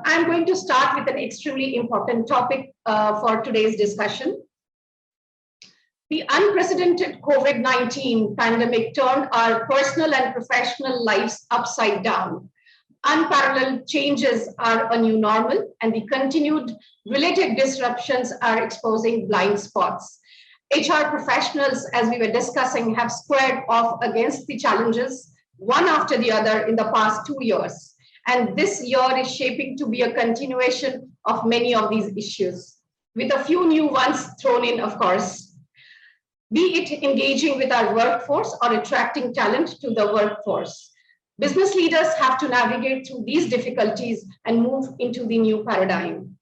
I'm going to start with an extremely important topic for today's discussion. The unprecedented COVID-19 pandemic turned our personal and professional lives upside down. Unparalleled changes are a new normal, and the continued related disruptions are exposing blind spots. HR professionals, as we were discussing, have squared off against the challenges one after the other in the past 2 years. And this year is shaping to be a continuation of many of these issues, with a few new ones thrown in, of course. Be it engaging with our workforce or attracting talent to the workforce. Business leaders have to navigate through these difficulties and move into the new paradigm.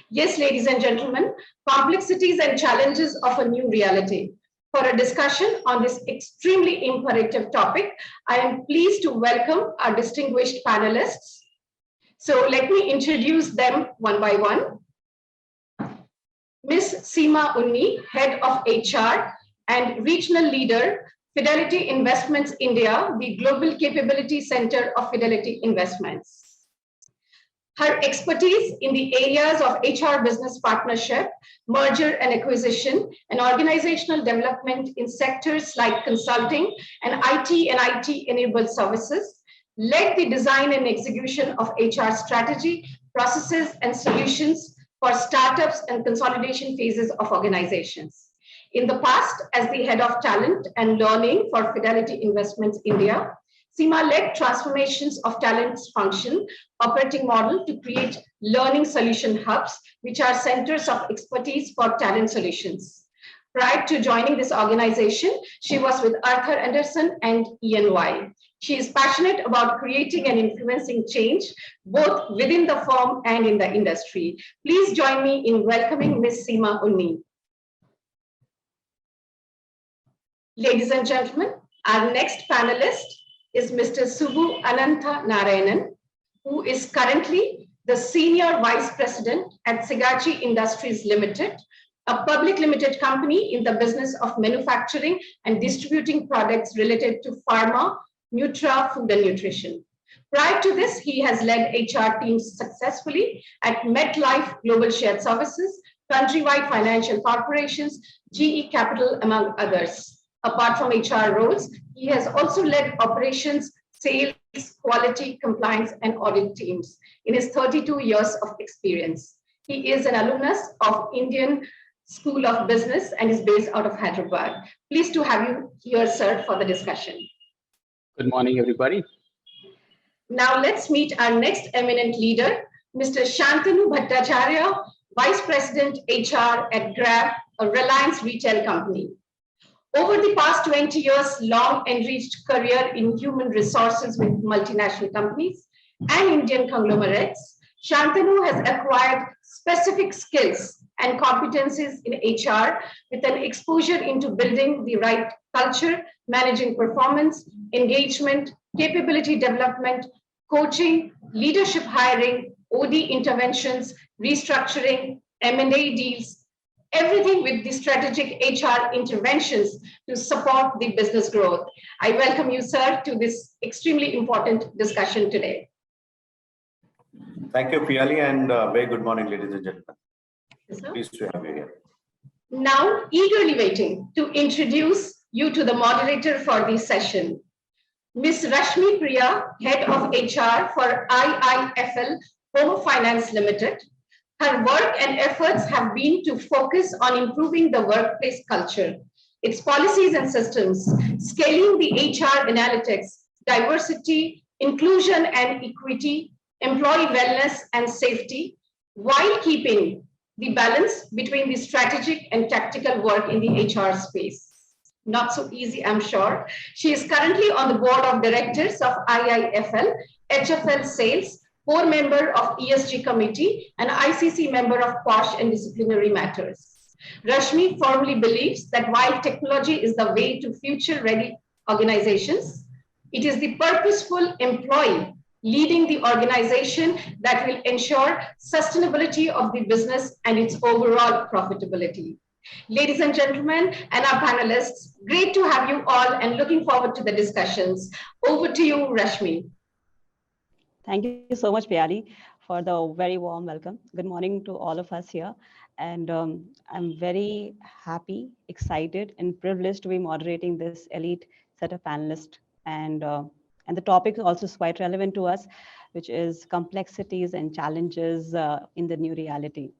Yes, ladies and gentlemen, complexities and challenges of a new reality. For a discussion on this extremely imperative topic, I am pleased to welcome our distinguished panelists. So let me introduce them one by one. Ms. Seema Unni, Head of HR and Regional Leader, Fidelity Investments India, the Global Capability Center of Fidelity Investments. Her expertise in the areas of HR business partnership, merger and acquisition, and organizational development in sectors like consulting and IT-enabled services led the design and execution of HR strategy, processes, and solutions for startups and consolidation phases of organizations. In the past, as the Head of Talent and Learning for Fidelity Investments India, Seema led transformations of talent's function operating model to create learning solution hubs, which are centers of expertise for talent solutions. Prior to joining this organization, she was with Arthur Andersen and EY. She is passionate about creating and influencing change, both within the firm and in the industry. Please join me in welcoming Ms. Seema Unni. Ladies and gentlemen, our next panelist is Mr. Subu Ananthanarayanan, who is currently the Senior Vice President at Sigachi Industries Limited, a public limited company in the business of manufacturing and distributing products related to pharma, nutra, food and nutrition. Prior to this, he has led HR teams successfully at MetLife Global Shared Services, Countrywide Financial Corporations, GE Capital, among others. Apart from HR roles, he has also led operations, sales, quality, compliance, and audit teams in his 32 years of experience. He is an alumnus of Indian School of Business and is based out of Hyderabad. Pleased to have you here, sir, for the discussion. Good morning, everybody. Now let's meet our next eminent leader, Mr. Shantanu Bhattacharya, Vice President HR at Grab, a Reliance retail company. Over the past 20 years, long enriched career in human resources with multinational companies and Indian conglomerates, Shantanu has acquired specific skills and competencies in HR with an exposure into building the right culture, managing performance, engagement, capability development, coaching, leadership hiring, OD interventions, restructuring, M&A deals, everything with the strategic HR interventions to support the business growth. I welcome you, sir, to this extremely important discussion today. Thank you, Priya, and very good morning, ladies and gentlemen. Yes, sir. Pleased to have you here. Now, eagerly waiting to introduce you to the moderator for this session. Ms. Rashmi Priya, Head of HR for IIFL Home Finance Limited. Her work and efforts have been to focus on improving the workplace culture, its policies and systems, scaling the HR analytics, diversity, inclusion and equity, employee wellness and safety, while keeping the balance between the strategic and tactical work in the HR space. Not so easy, I'm sure. She is currently on the board of directors of IIFL, HFL Sales, core member of ESG committee, and ICC member of POSH and disciplinary matters. Rashmi firmly believes that while technology is the way to future-ready organizations, it is the purposeful employee leading the organization that will ensure sustainability of the business and its overall profitability. Ladies and gentlemen, and our panelists, great to have you all and looking forward to the discussions. Over to you, Rashmi. Thank you so much, Priya. for the very warm welcome. Good morning to all of us here. And I'm very happy, excited, and privileged to be moderating this elite set of panelists. And the topic also is quite relevant to us, which is complexities and challenges in the new reality.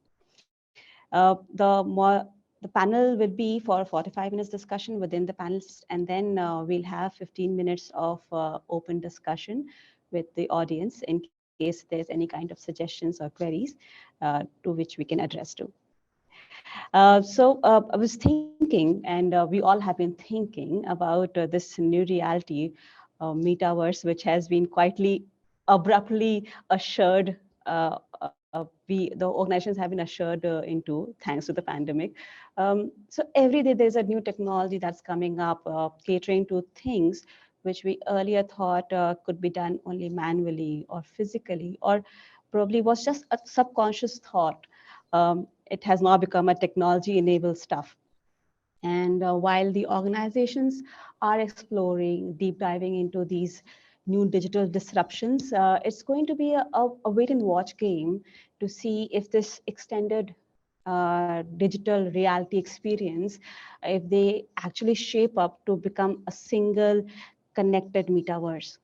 The panel will be for 45 minutes discussion within the panelists, and then we'll have 15 minutes of open discussion with the audience in case there's any kind of suggestions or queries to which we can address to. I was thinking, and we all have been thinking about this new reality, metaverse, which has been quietly, abruptly ushered. The organizations have been ushered into thanks to the pandemic. So every day there's a new technology that's coming up, catering to things which we earlier thought could be done only manually or physically, or probably was just a subconscious thought. It has now become a technology-enabled stuff. And while the organizations are exploring, deep diving into these new digital disruptions, it's going to be a wait and watch game to see if this extended digital reality experience, if they actually shape up to become a single connected metaverse.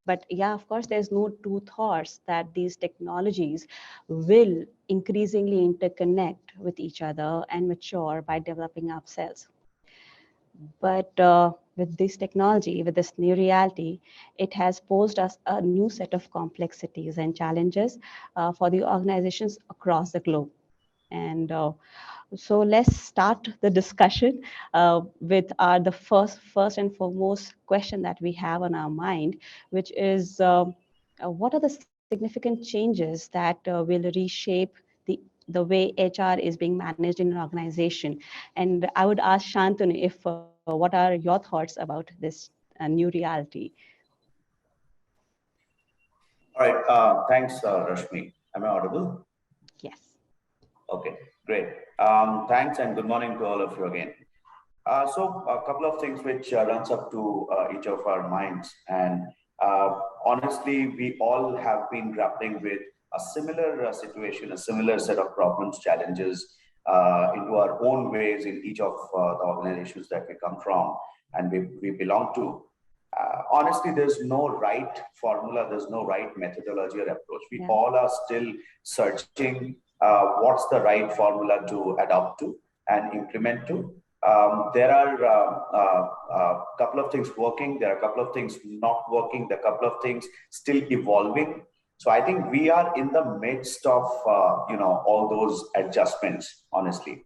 But yeah, of course, there's no two thoughts that these technologies will increasingly interconnect with each other and mature by developing ourselves. But with this technology, with this new reality, it has posed us a new set of complexities and challenges for the organizations across the globe. And so let's start the discussion with the first and foremost question that we have on our mind, which is what are the significant changes that will reshape the way HR is being managed in an organization? And I would ask Shantanu if what are your thoughts about this new reality? All right. Thanks, Rashmi. Am I audible? Yes. Okay, great. Thanks and good morning to all of you again. So a couple of things which runs up to each of our minds. And honestly, we all have been grappling with a similar situation, a similar set of problems, challenges into our own ways in each of the organizations that we come from and we belong to. Honestly, there's no right formula, there's no right methodology or approach. We all are still searching what's the right formula to adopt to and implement to. There are a couple of things working, there are a couple of things not working, there are a couple of things still evolving. So I think we are in the midst of all those adjustments, honestly.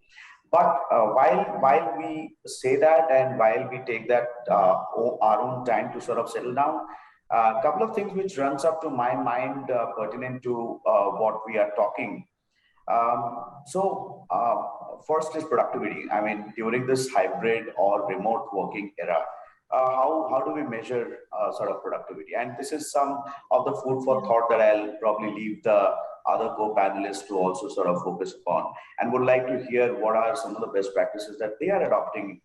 But while we say that and while we take that our own time to sort of settle down, a couple of things which runs up to my mind pertinent to what we are talking. First is productivity. I mean, during this hybrid or remote working era, how do we measure sort of productivity? And this is some of the food for thought that I'll probably leave the other co-panelists to also sort of focus upon, and would like to hear what are some of the best practices that they are adopting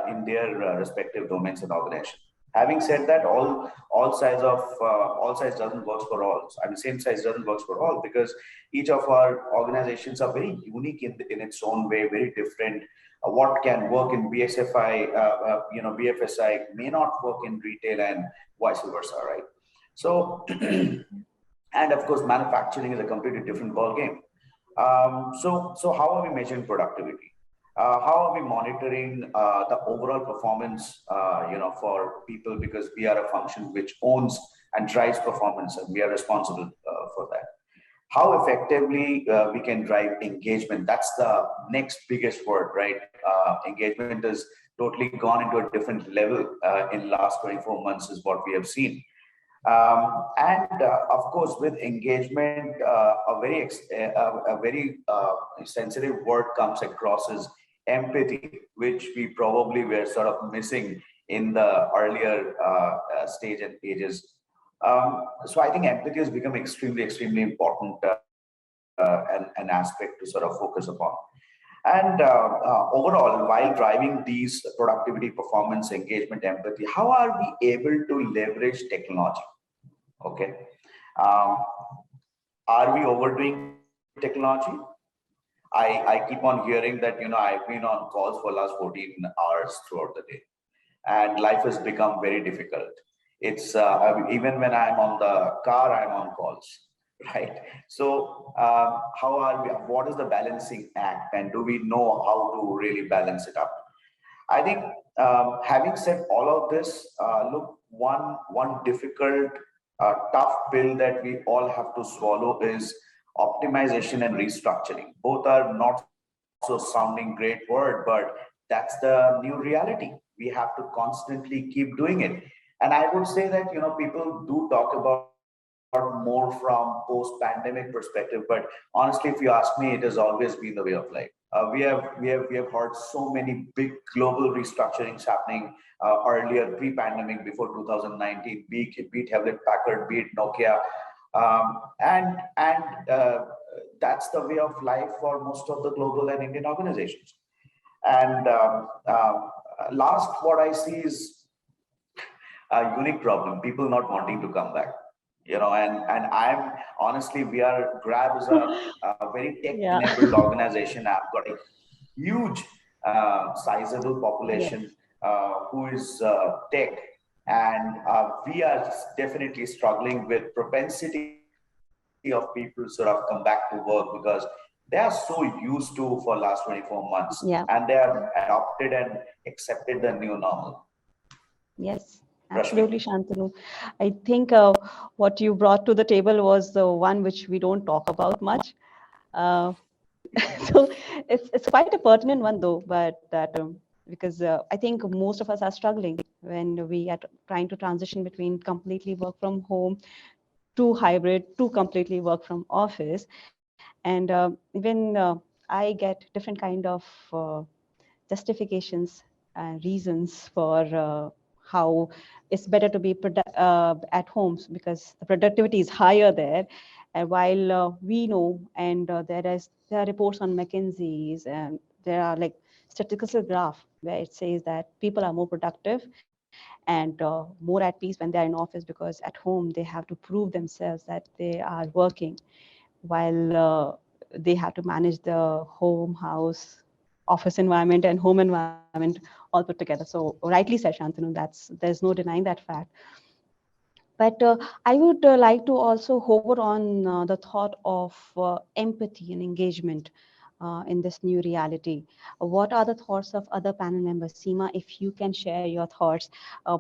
in their respective domains and organizations. Having said that, all size doesn't work for all. I mean, same size doesn't work for all, because each of our organizations are very unique in its own way, very different. What can work in BSFI, BFSI may not work in retail, and vice versa, right? So, and of course, manufacturing is a completely different ballgame. So how are we measuring productivity? How are we monitoring the overall performance, for people, because we are a function which owns and drives performance, and we are responsible for that. How effectively we can drive engagement? That's the next biggest word, right? Engagement has totally gone into a different level in the last 24 months, is what we have seen. Of course, with engagement, a very sensitive word comes across as empathy, which we probably were sort of missing in the earlier stage and ages. So I think empathy has become extremely important an aspect to sort of focus upon. And overall, while driving these productivity, performance, engagement, empathy, how are we able to leverage technology? Okay. Are we overdoing technology? I keep on hearing that, I've been on calls for last 14 hours throughout the day, and life has become very difficult. It's even when I'm on the car, I'm on calls, right? So how are we? What is the balancing act, and do we know how to really balance it up? I think, having said all of this, look, one difficult, tough pill that we all have to swallow is optimization and restructuring. Both are not so sounding great word, but that's the new reality. We have to constantly keep doing it. And I would say that, people do talk about more from post-pandemic perspective, but honestly, if you ask me, it has always been the way of life. We have heard so many big global restructurings happening earlier, pre-pandemic, before 2019. Be it Hewlett Packard, be it Nokia, and that's the way of life for most of the global and Indian organizations. And last, what I see is a unique problem: people not wanting to come back. And I'm honestly, Grab is a very tech-enabled organization. I've got a huge, sizable population who is tech, and we are definitely struggling with propensity of people sort of come back to work because they are so used to for last 24 months, and they have adopted and accepted the new normal. Yes. Absolutely, Shantanu. I think what you brought to the table was the one which we don't talk about much. So it's quite a pertinent one, though, but that because I think most of us are struggling when we are trying to transition between completely work from home to hybrid to completely work from office. And even I get different kind of justifications and reasons for how it's better to be at home because the productivity is higher there. And while we know, and there are reports on McKinsey's, and there are like statistical graph where it says that people are more productive and more at peace when they're in office, because at home they have to prove themselves that they are working, while they have to manage the home, house, office environment and home environment all put together. So rightly said, Shantanu, there's no denying that fact. But I would like to also hover on the thought of empathy and engagement in this new reality. What are the thoughts of other panel members? Seema, if you can share your thoughts,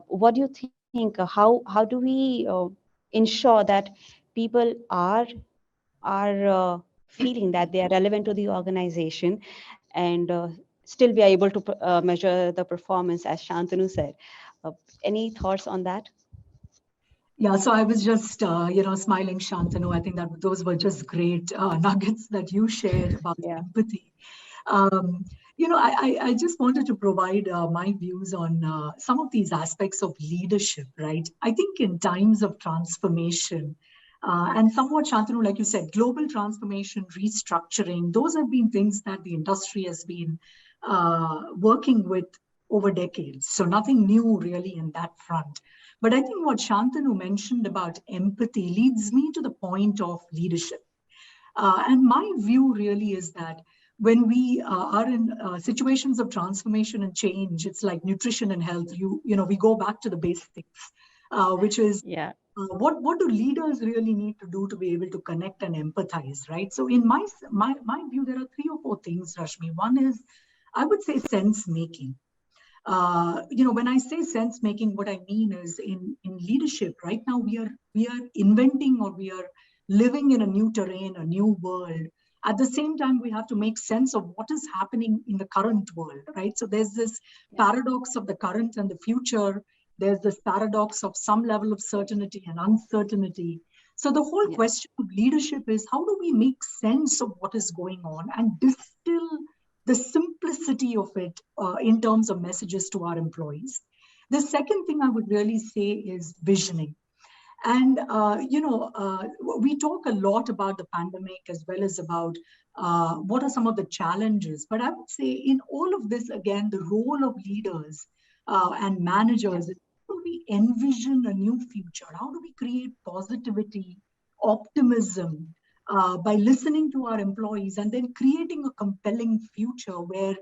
what do you think? How do we ensure that people are feeling that they are relevant to the organization and still be able to measure the performance, as Shantanu said? Any thoughts on that? Yeah, so I was just, smiling, Shantanu. I think that those were just great nuggets that you shared about empathy. I just wanted to provide my views on some of these aspects of leadership, right? I think in times of transformation, and somewhat, Shantanu, like you said, global transformation, restructuring, those have been things that the industry has been working with over decades. So nothing new really in that front. But I think what Shantanu mentioned about empathy leads me to the point of leadership. And my view really is that when we are in situations of transformation and change, it's like nutrition and health. We go back to the basics, which is what do leaders really need to do to be able to connect and empathize, right? So in my view, there are 3 or 4 things, Rashmi. One is, I would say, sense making. When I say sense making, what I mean is in leadership right now, we are inventing, or we are living in a new terrain, a new world. At the same time, we have to make sense of what is happening in the current world, right? So there's this paradox of the current and the future. There's this paradox of some level of certainty and uncertainty. So the whole question of leadership is, how do we make sense of what is going on and distill the simplicity of it in terms of messages to our employees? The second thing I would really say is visioning. And, we talk a lot about the pandemic as well as about what are some of the challenges. But I would say in all of this, again, the role of leaders and managers is, how do we envision a new future? How do we create positivity, optimism, by listening to our employees and then creating a compelling future where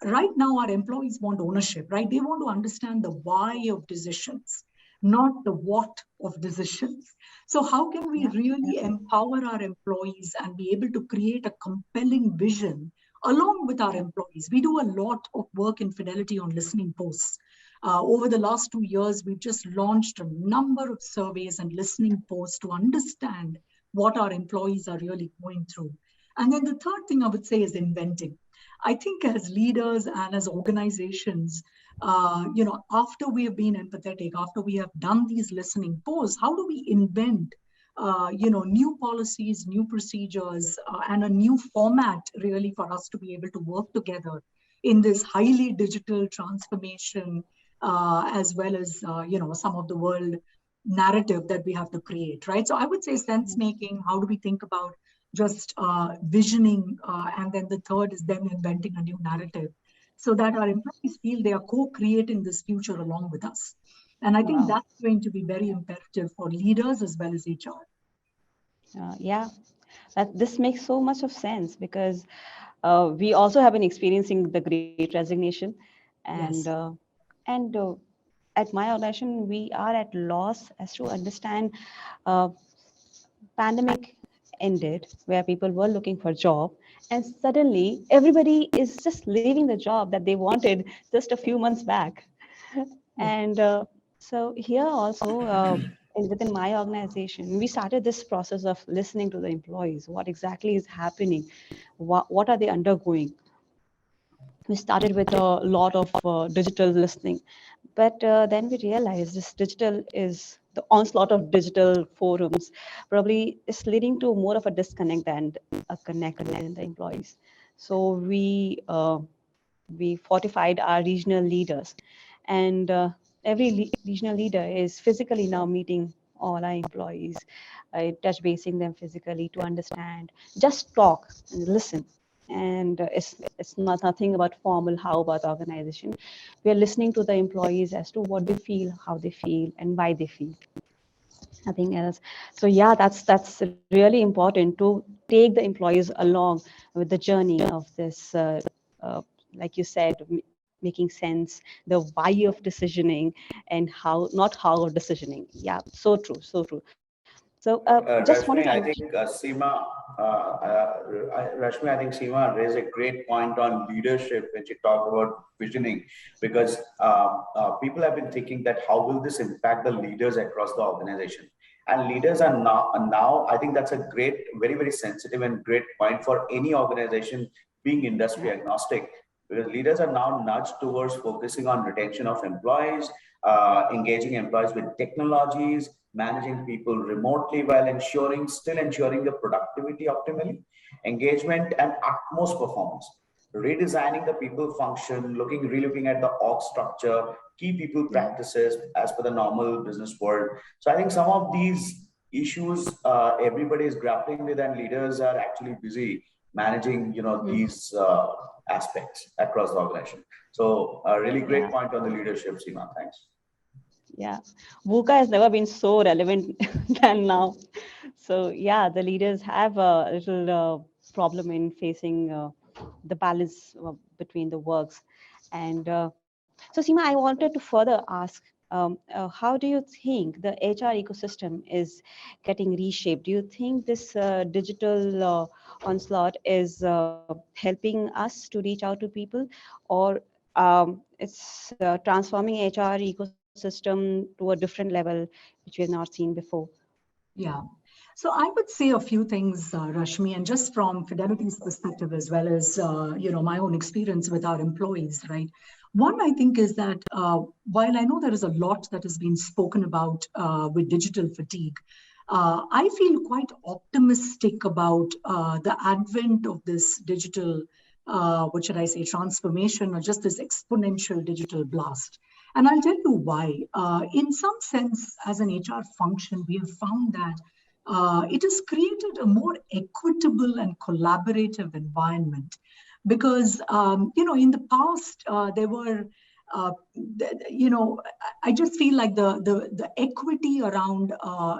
right now our employees want ownership, right? They want to understand the why of decisions, not the what of decisions. So how can we really empower our employees and be able to create a compelling vision along with our employees? We do a lot of work in Fidelity on listening posts. Over the last 2 years, we've just launched a number of surveys and listening posts to understand what our employees are really going through. And then the third thing I would say is inventing. I think as leaders and as organizations, after we have been empathetic, after we have done these listening posts, how do we invent, new policies, new procedures, and a new format really for us to be able to work together in this highly digital transformation, as well as, some of the world narrative that we have to create, right? So I would say sense making. How do we think about just visioning, and then the third is then inventing a new narrative so that our employees feel they are co-creating this future along with us. And I think that's going to be very imperative for leaders as well as HR. This makes so much of sense because we also have been experiencing the Great Resignation, and at my organization we are at loss as to understand. Pandemic ended where people were looking for a job, and suddenly everybody is just leaving the job that they wanted just a few months back. And so here also within my organization, we started this process of listening to the employees. What exactly is happening? What are they undergoing? We started with a lot of digital listening, but then we realized this digital is the onslaught of digital forums probably is leading to more of a disconnect than a connect in the employees. So we fortified our regional leaders, and every regional leader is physically now meeting all our employees, touch basing them physically to understand, just talk and listen. And it's not nothing about formal, how about organization. We are listening to the employees as to what they feel, how they feel, and why they feel. Nothing else. So yeah, that's really important to take the employees along with the journey of this, like you said, making sense, the why of decisioning, and how, not how of decisioning. Yeah, so true, so true. So just Rashmi, wanted to... I think Rashmi, I think Seema raised a great point on leadership when she talked about visioning, because people have been thinking that how will this impact the leaders across the organization? And leaders are now, I think that's a great, very, very sensitive and great point for any organization being industry agnostic, because leaders are now nudged towards focusing on retention of employees, engaging employees with technologies, managing people remotely while still ensuring the productivity optimally, engagement and utmost performance, redesigning the people function, relooking at the org structure, key people practices as per the normal business world. So I think some of these issues everybody is grappling with, and leaders are actually busy managing, these aspects across the organization. So a really great point on the leadership, Seema. Thanks. Yeah, VUCA has never been so relevant than now. So yeah, the leaders have a little problem in facing the balance between the works. And so Seema, I wanted to further ask, how do you think the HR ecosystem is getting reshaped? Do you think this digital onslaught is helping us to reach out to people, or it's transforming HR ecosystem to a different level, which we have not seen before? Yeah. So I would say a few things, Rashmi, and just from Fidelity's perspective, as well as, my own experience with our employees, right? One, I think, is that while I know there is a lot that has been spoken about with digital fatigue, I feel quite optimistic about the advent of this digital, transformation, or just this exponential digital blast. And I'll tell you why. In some sense, as an HR function, we have found that it has created a more equitable and collaborative environment, because in the past there were I just feel like the equity around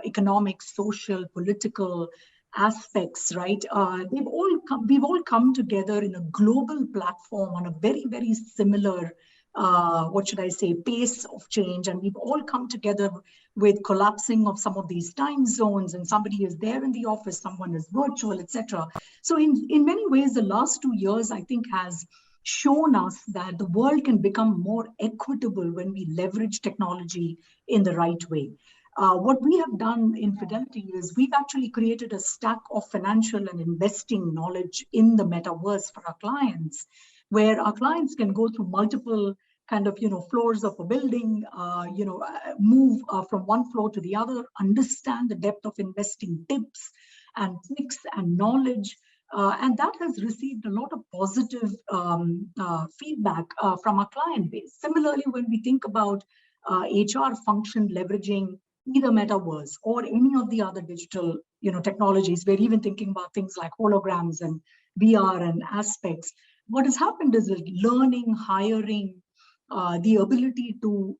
economic, social, political aspects, right? We've all come together in a global platform on a very, very similar, what should I say, pace of change. And we've all come together with collapsing of some of these time zones, and somebody is there in the office, someone is virtual, etc. So in many ways, the last 2 years, I think, has shown us that the world can become more equitable when we leverage technology in the right way. What we have done in Fidelity is we've actually created a stack of financial and investing knowledge in the metaverse for our clients, where our clients can go through multiple kind of, floors of a building, move from one floor to the other, understand the depth of investing tips and tricks and knowledge. And that has received a lot of positive feedback from our client base. Similarly, when we think about HR function leveraging either metaverse or any of the other digital, technologies, we're even thinking about things like holograms and VR and aspects. What has happened is that learning, hiring, the ability to,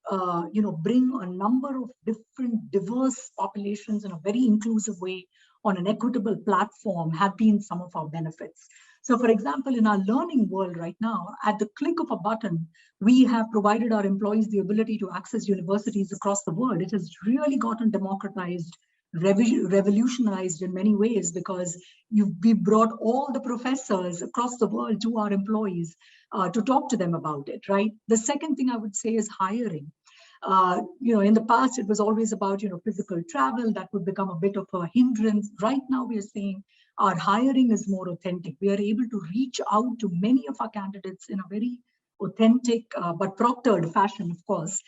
bring a number of different diverse populations in a very inclusive way on an equitable platform have been some of our benefits. So for example, in our learning world right now, at the click of a button, we have provided our employees the ability to access universities across the world. It has really gotten democratized, revolutionized in many ways, because we brought all the professors across the world to our employees to talk to them about it, right? The second thing I would say is hiring. In the past, it was always about, physical travel that would become a bit of a hindrance. Right now, we are seeing our hiring is more authentic. We are able to reach out to many of our candidates in a very authentic but proctored fashion, of course,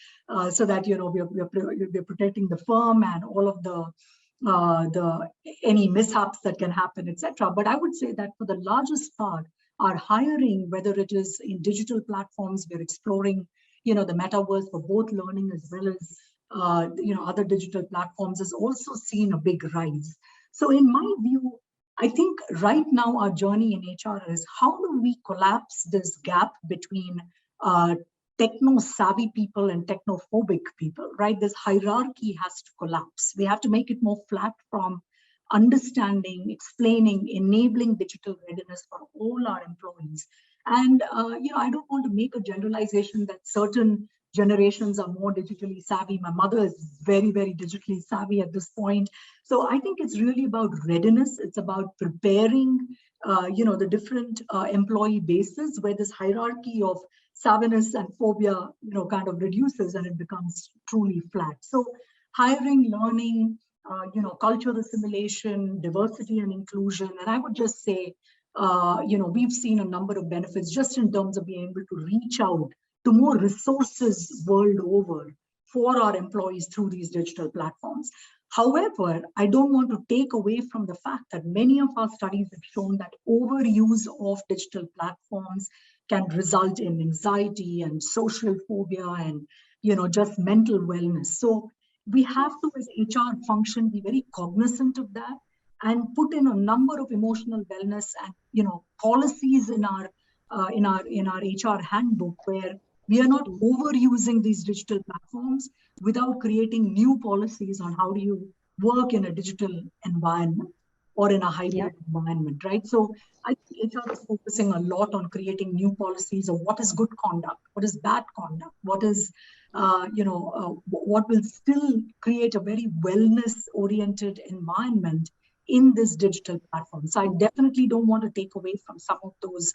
so that we're protecting the firm and all of the any mishaps that can happen, etc. But I would say that for the largest part, our hiring, whether it is in digital platforms, we're exploring the metaverse for both learning as well as other digital platforms, has also seen a big rise. So in my view, I think right now our journey in HR is how do we collapse this gap between techno-savvy people and technophobic people, right? This hierarchy has to collapse. We have to make it more flat from understanding, explaining, enabling digital readiness for all our employees. And, I don't want to make a generalization that certain generations are more digitally savvy. My mother is very, very digitally savvy at this point. So I think it's really about readiness. It's about preparing, the different employee bases where this hierarchy of savviness and phobia, kind of reduces and it becomes truly flat. So hiring, learning, cultural assimilation, diversity and inclusion. And I would just say, we've seen a number of benefits just in terms of being able to reach out to more resources world over for our employees through these digital platforms. However, I don't want to take away from the fact that many of our studies have shown that overuse of digital platforms can result in anxiety and social phobia and, just mental wellness. So we have to, as HR function, be very cognizant of that and put in a number of emotional wellness and, policies in our HR handbook where we are not overusing these digital platforms without creating new policies on how do you work in a digital environment or in a hybrid environment, right? So I think HR is focusing a lot on creating new policies of what is good conduct, what is bad conduct, what is, what will still create a very wellness-oriented environment in this digital platform. So I definitely don't want to take away from some of those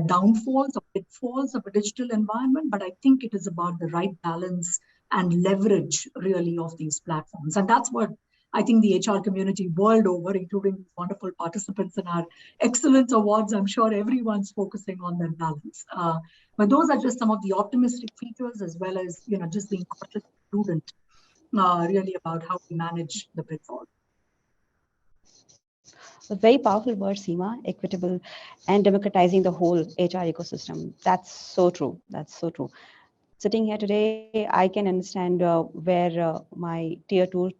downfalls or pitfalls of a digital environment, but I think it is about the right balance and leverage really of these platforms. And that's what I think the HR community world over, including wonderful participants in our Excellence Awards, I'm sure everyone's focusing on that balance. But those are just some of the optimistic features as well as, just being cautious and prudent really about how we manage the pitfalls. A very powerful word, Seema, equitable and democratizing the whole HR ecosystem. That's so true. That's so true. Sitting here today, I can understand where my tier 2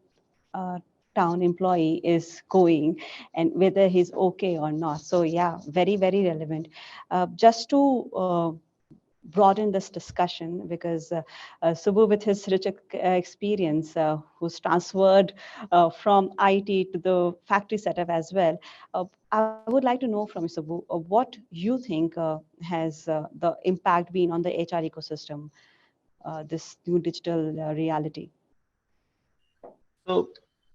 town employee is going and whether he's okay or not. So yeah, very, very relevant. Just to broaden this discussion, because Subu, with his rich experience, who's transferred from IT to the factory setup as well, I would like to know from you, Subu, what you think has the impact been on the HR ecosystem, this new digital reality? So,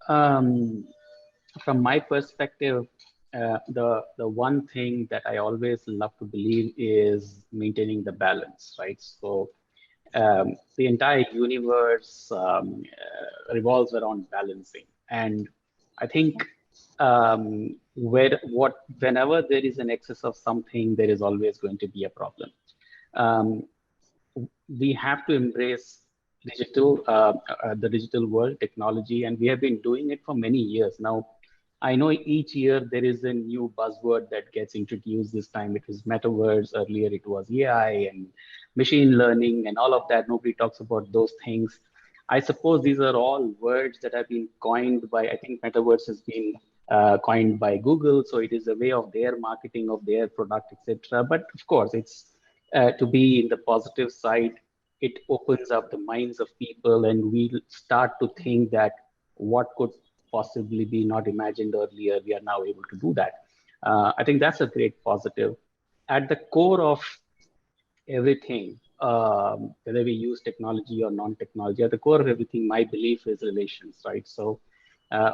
from my perspective, the one thing that I always love to believe is maintaining the balance, right? So, the entire universe revolves around balancing, and I think whenever there is an excess of something, there is always going to be a problem. Um, we have to embrace the digital world, technology, and we have been doing it for many years now. I know each year there is a new buzzword that gets introduced. This time it was metaverse. Earlier it was AI and machine learning and all of that. Nobody talks about those things. I suppose these are all words that have been coined by, I think metaverse has been coined by Google. So it is a way of their marketing of their product, etc. But of course, it's to be in the positive side. It opens up the minds of people, and we start to think that what could possibly be not imagined earlier, we are now able to do that. I think that's a great positive. At the core of everything, whether we use technology or non-technology, at the core of everything, my belief is relations, right? So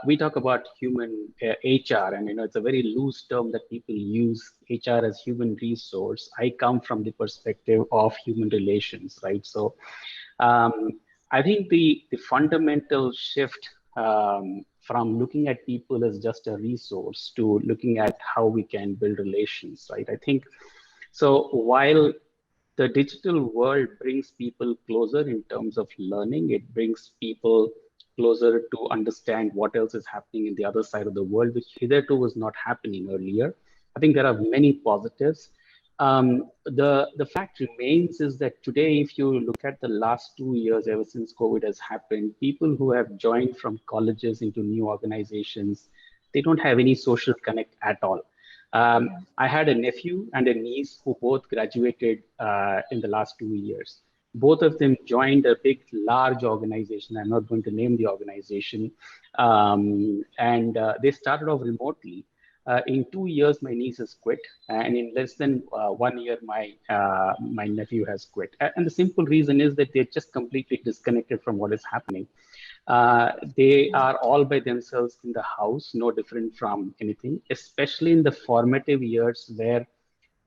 we talk about human HR, and it's a very loose term that people use, HR as human resource. I come from the perspective of human relations, right? So I think the fundamental shift from looking at people as just a resource to looking at how we can build relations, right? I think so. While the digital world brings people closer in terms of learning, it brings people closer to understand what else is happening in the other side of the world, which hitherto was not happening earlier. I think there are many positives. The fact remains is that today, if you look at the last 2 years, ever since COVID has happened, people who have joined from colleges into new organizations, they don't have any social connect at all. I had a nephew and a niece who both graduated in the last 2 years. Both of them joined a big, large organization. I'm not going to name the organization. And they started off remotely. In 2 years, my niece has quit, and in less than 1 year, my nephew has quit. And the simple reason is that they're just completely disconnected from what is happening. They are all by themselves in the house, no different from anything, especially in the formative years where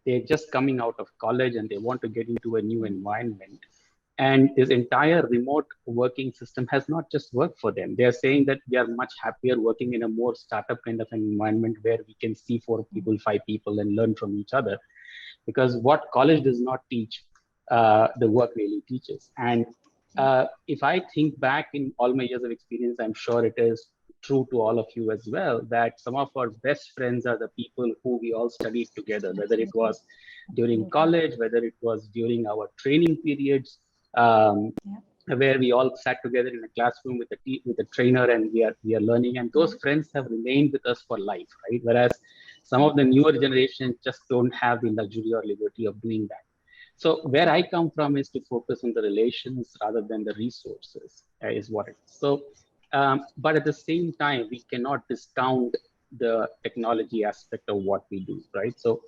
they're just coming out of college and they want to get into a new environment. And this entire remote working system has not just worked for them. They're saying that we are much happier working in a more startup kind of an environment where we can see 4 people, 5 people and learn from each other. Because what college does not teach, the work really teaches. And if I think back in all my years of experience, I'm sure it is true to all of you as well, that some of our best friends are the people who we all studied together, whether it was during college, whether it was during our training periods, where we all sat together in a classroom with a trainer and we are learning, and those friends have remained with us for life, right? Whereas some of the newer generations just don't have the luxury or liberty of doing that. So where I come from is to focus on the relations rather than the resources, is what it is. So, but at the same time, we cannot discount the technology aspect of what we do, right? So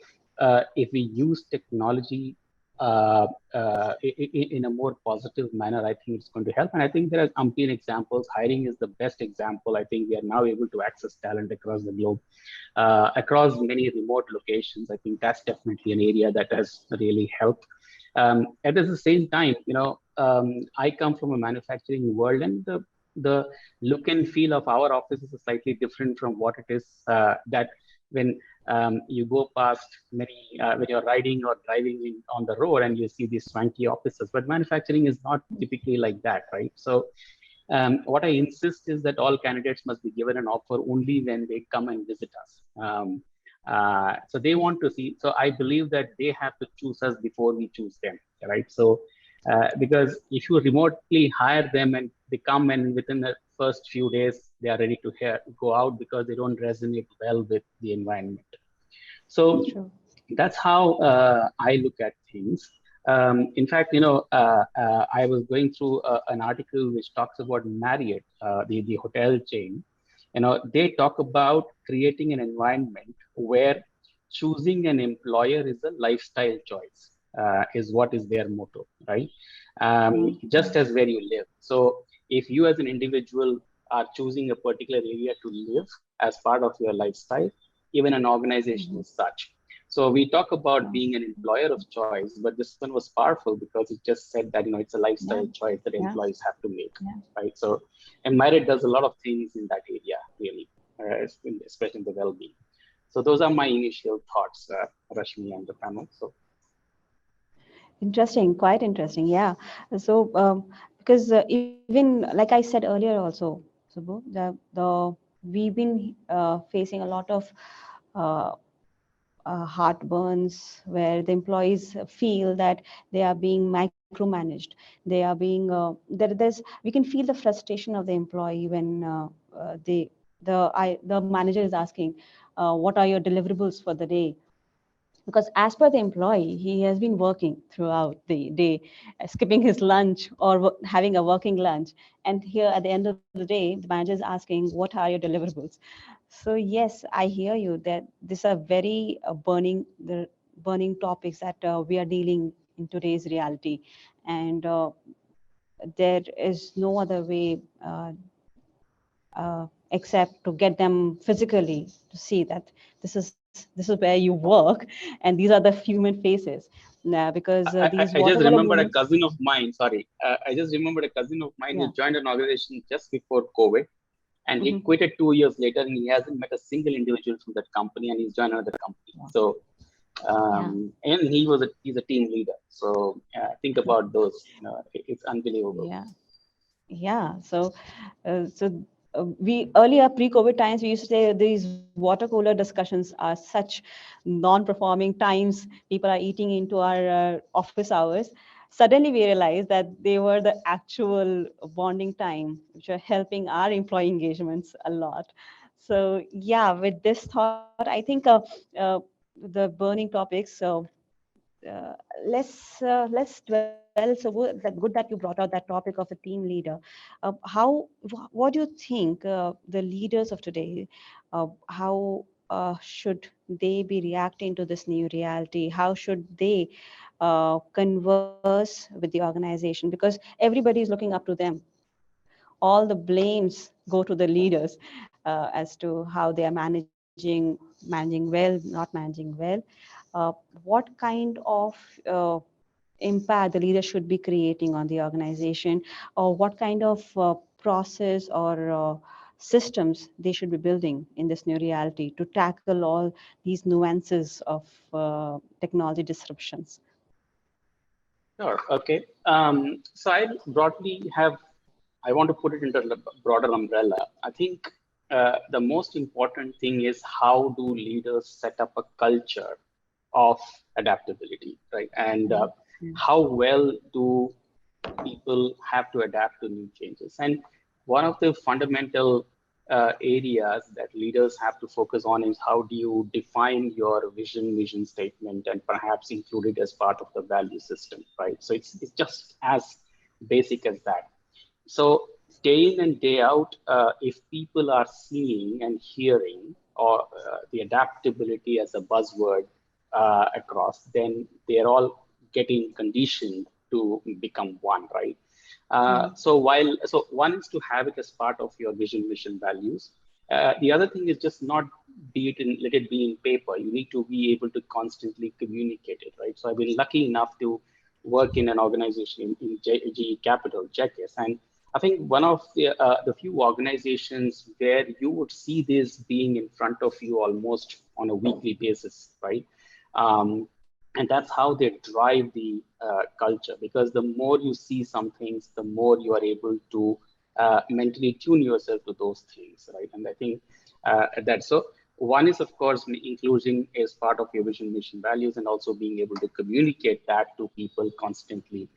if we use technology in a more positive manner, I think it's going to help. And I think there are umpteen examples. Hiring is the best example. I think we are now able to access talent across the globe, across many remote locations. I think that's definitely an area that has really helped. And at the same time, I come from a manufacturing world, and the look and feel of our office is slightly different from what it is that when you go past many, when you're riding or driving on the road and you see these swanky offices, but manufacturing is not typically like that, right? So what I insist is that all candidates must be given an offer only when they come and visit us. So they want to see, so I believe that they have to choose us before we choose them, right? So because if you remotely hire them and they come and within the first few days, they are ready to go out because they don't resonate well with the environment. So that's how I look at things. In fact, I was going through an article which talks about Marriott, the hotel chain. They talk about creating an environment where choosing an employer is a lifestyle choice, is what is their motto, right? Just as where you live. So if you as an individual are choosing a particular area to live as part of your lifestyle, even an organization is such. So we talk about being an employer of choice, but this one was powerful because it just said that, it's a lifestyle choice that employees have to make, right? So, and Marriott does a lot of things in that area, really, especially in the well-being. So those are my initial thoughts, Rashmi and the panel. So. Interesting, quite interesting. Yeah. So because even like I said earlier also, Subu, we've been facing a lot of heartburns where the employees feel that they are being micromanaged. They are being we can feel the frustration of the employee when the manager is asking, what are your deliverables for the day? Because as per the employee, he has been working throughout the day, skipping his lunch or having a working lunch. And here at the end of the day, the manager is asking, what are your deliverables? So yes, I hear you that these are very burning topics that we are dealing in today's reality. And there is no other way except to get them physically to see that this is where you work, and these are the human faces. Because these I water just cooler remembered a movements. cousin of mine. Sorry, I just remembered a cousin of mine Yeah. who joined an organization just before COVID, and he quitted 2 years later, and he hasn't met a single individual from that company, and he's joined another company. Wow. So, and he's a team leader. So think about those. It's unbelievable. Yeah. So we earlier pre-COVID times, we used to say these water cooler discussions are such non-performing times. People are eating into our office hours. Suddenly we realized that they were the actual bonding time, which are helping our employee engagements a lot. So yeah, with this thought, I think the burning topics. So let's dwell. So good that you brought out that topic of a team leader. What do you think the leaders of today, how should they be reacting to this new reality? How should they converse with the organization? Because everybody is looking up to them. All the blames go to the leaders as to how they are managing well, not managing well. What kind of impact the leader should be creating on the organization, or what kind of process or systems they should be building in this new reality to tackle all these nuances of technology disruptions? Sure. Okay. So I want to put it into a broader umbrella. I think the most important thing is how do leaders set up a culture of adaptability, right? And how well do people have to adapt to new changes? And one of the fundamental areas that leaders have to focus on is how do you define your mission statement and perhaps include it as part of the value system, right? So it's just as basic as that. So day in and day out, if people are seeing and hearing or the adaptability as a buzzword across, then they're all getting conditioned to become one, right? So one is to have it as part of your mission values. The other thing is just not let it be in paper. You need to be able to constantly communicate it, right? So I've been lucky enough to work in an organization in GE Capital, JECIS, and I think one of the few organizations where you would see this being in front of you almost on a weekly basis, right? And that's how they drive the culture, because the more you see some things, the more you are able to mentally tune yourself to those things, right? And I think that so one is, of course, inclusion as part of your mission values, and also being able to communicate that to people constantly.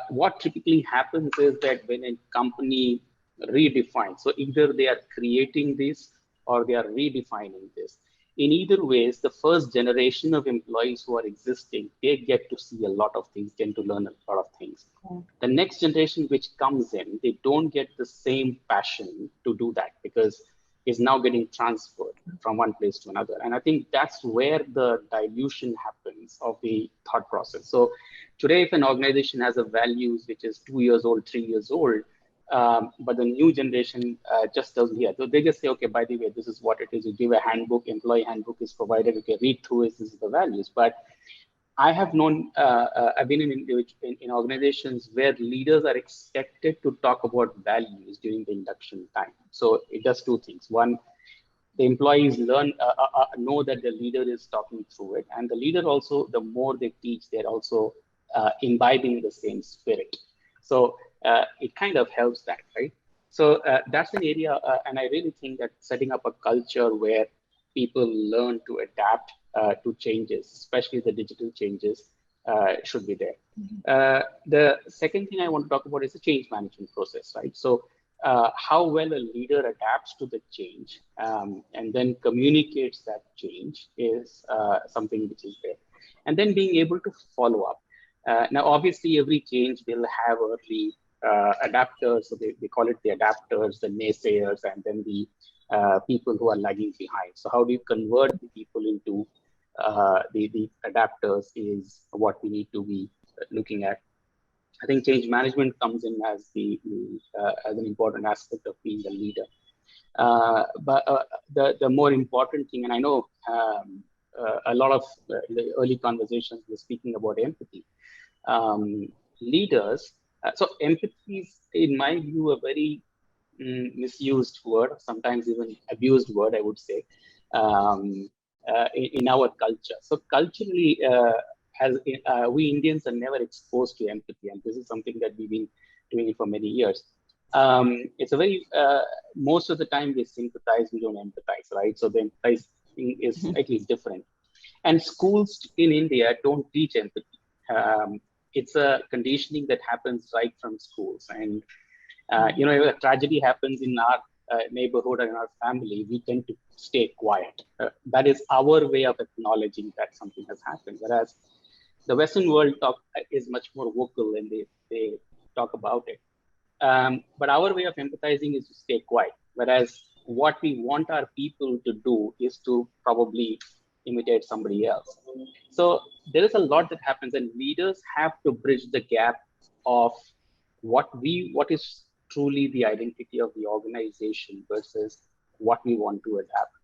What typically happens is that when a company redefines, so either they are creating this or they are redefining this. in either ways, the first generation of employees who are existing, they get to see a lot of things, tend to learn a lot of things. Yeah. The next generation which comes in, they don't get the same passion to do that because it's now getting transferred from one place to another. And I think that's where the dilution happens of the thought process. So today, if an organization has a values which is 2 years old, 3 years old, but the new generation just doesn't hear. So they just say, okay, by the way, this is what it is. You give a handbook, employee handbook is provided. You can read through it. This is the values. But I have known, I've been in organizations where leaders are expected to talk about values during the induction time. So it does two things. One, the employees know that the leader is talking through it. And the leader also, the more they teach, they're also imbibing the same spirit. So it kind of helps that, right? So that's an area, and I really think that setting up a culture where people learn to adapt to changes, especially the digital changes, should be there. The second thing I want to talk about is the change management process, right? So how well a leader adapts to the change and then communicates that change is something which is there. And then being able to follow up. Now, obviously, every change will have early adapters, so they call it the adapters, the naysayers, and then the people who are lagging behind. So how do you convert the people into the adapters is what we need to be looking at. I think change management comes in as as an important aspect of being a leader. But the more important thing, and I know a lot of the early conversations were speaking about empathy. Leaders, so empathy is, in my view, a very misused word, sometimes even abused word, I would say, in our culture. So culturally, we Indians are never exposed to empathy, and this is something that we've been doing for many years. It's a very, most of the time we sympathize, we don't empathize, right? So the empathize thing is slightly different. And schools in India don't teach empathy. It's a conditioning that happens right from schools. And, you know, if a tragedy happens in our neighborhood or in our family, we tend to stay quiet. That is our way of acknowledging that something has happened. Whereas the Western world is much more vocal and they talk about it. But our way of empathizing is to stay quiet. Whereas what we want our people to do is to probably imitate somebody else. So there is a lot that happens, and leaders have to bridge the gap of what is truly the identity of the organization versus what we want to adapt.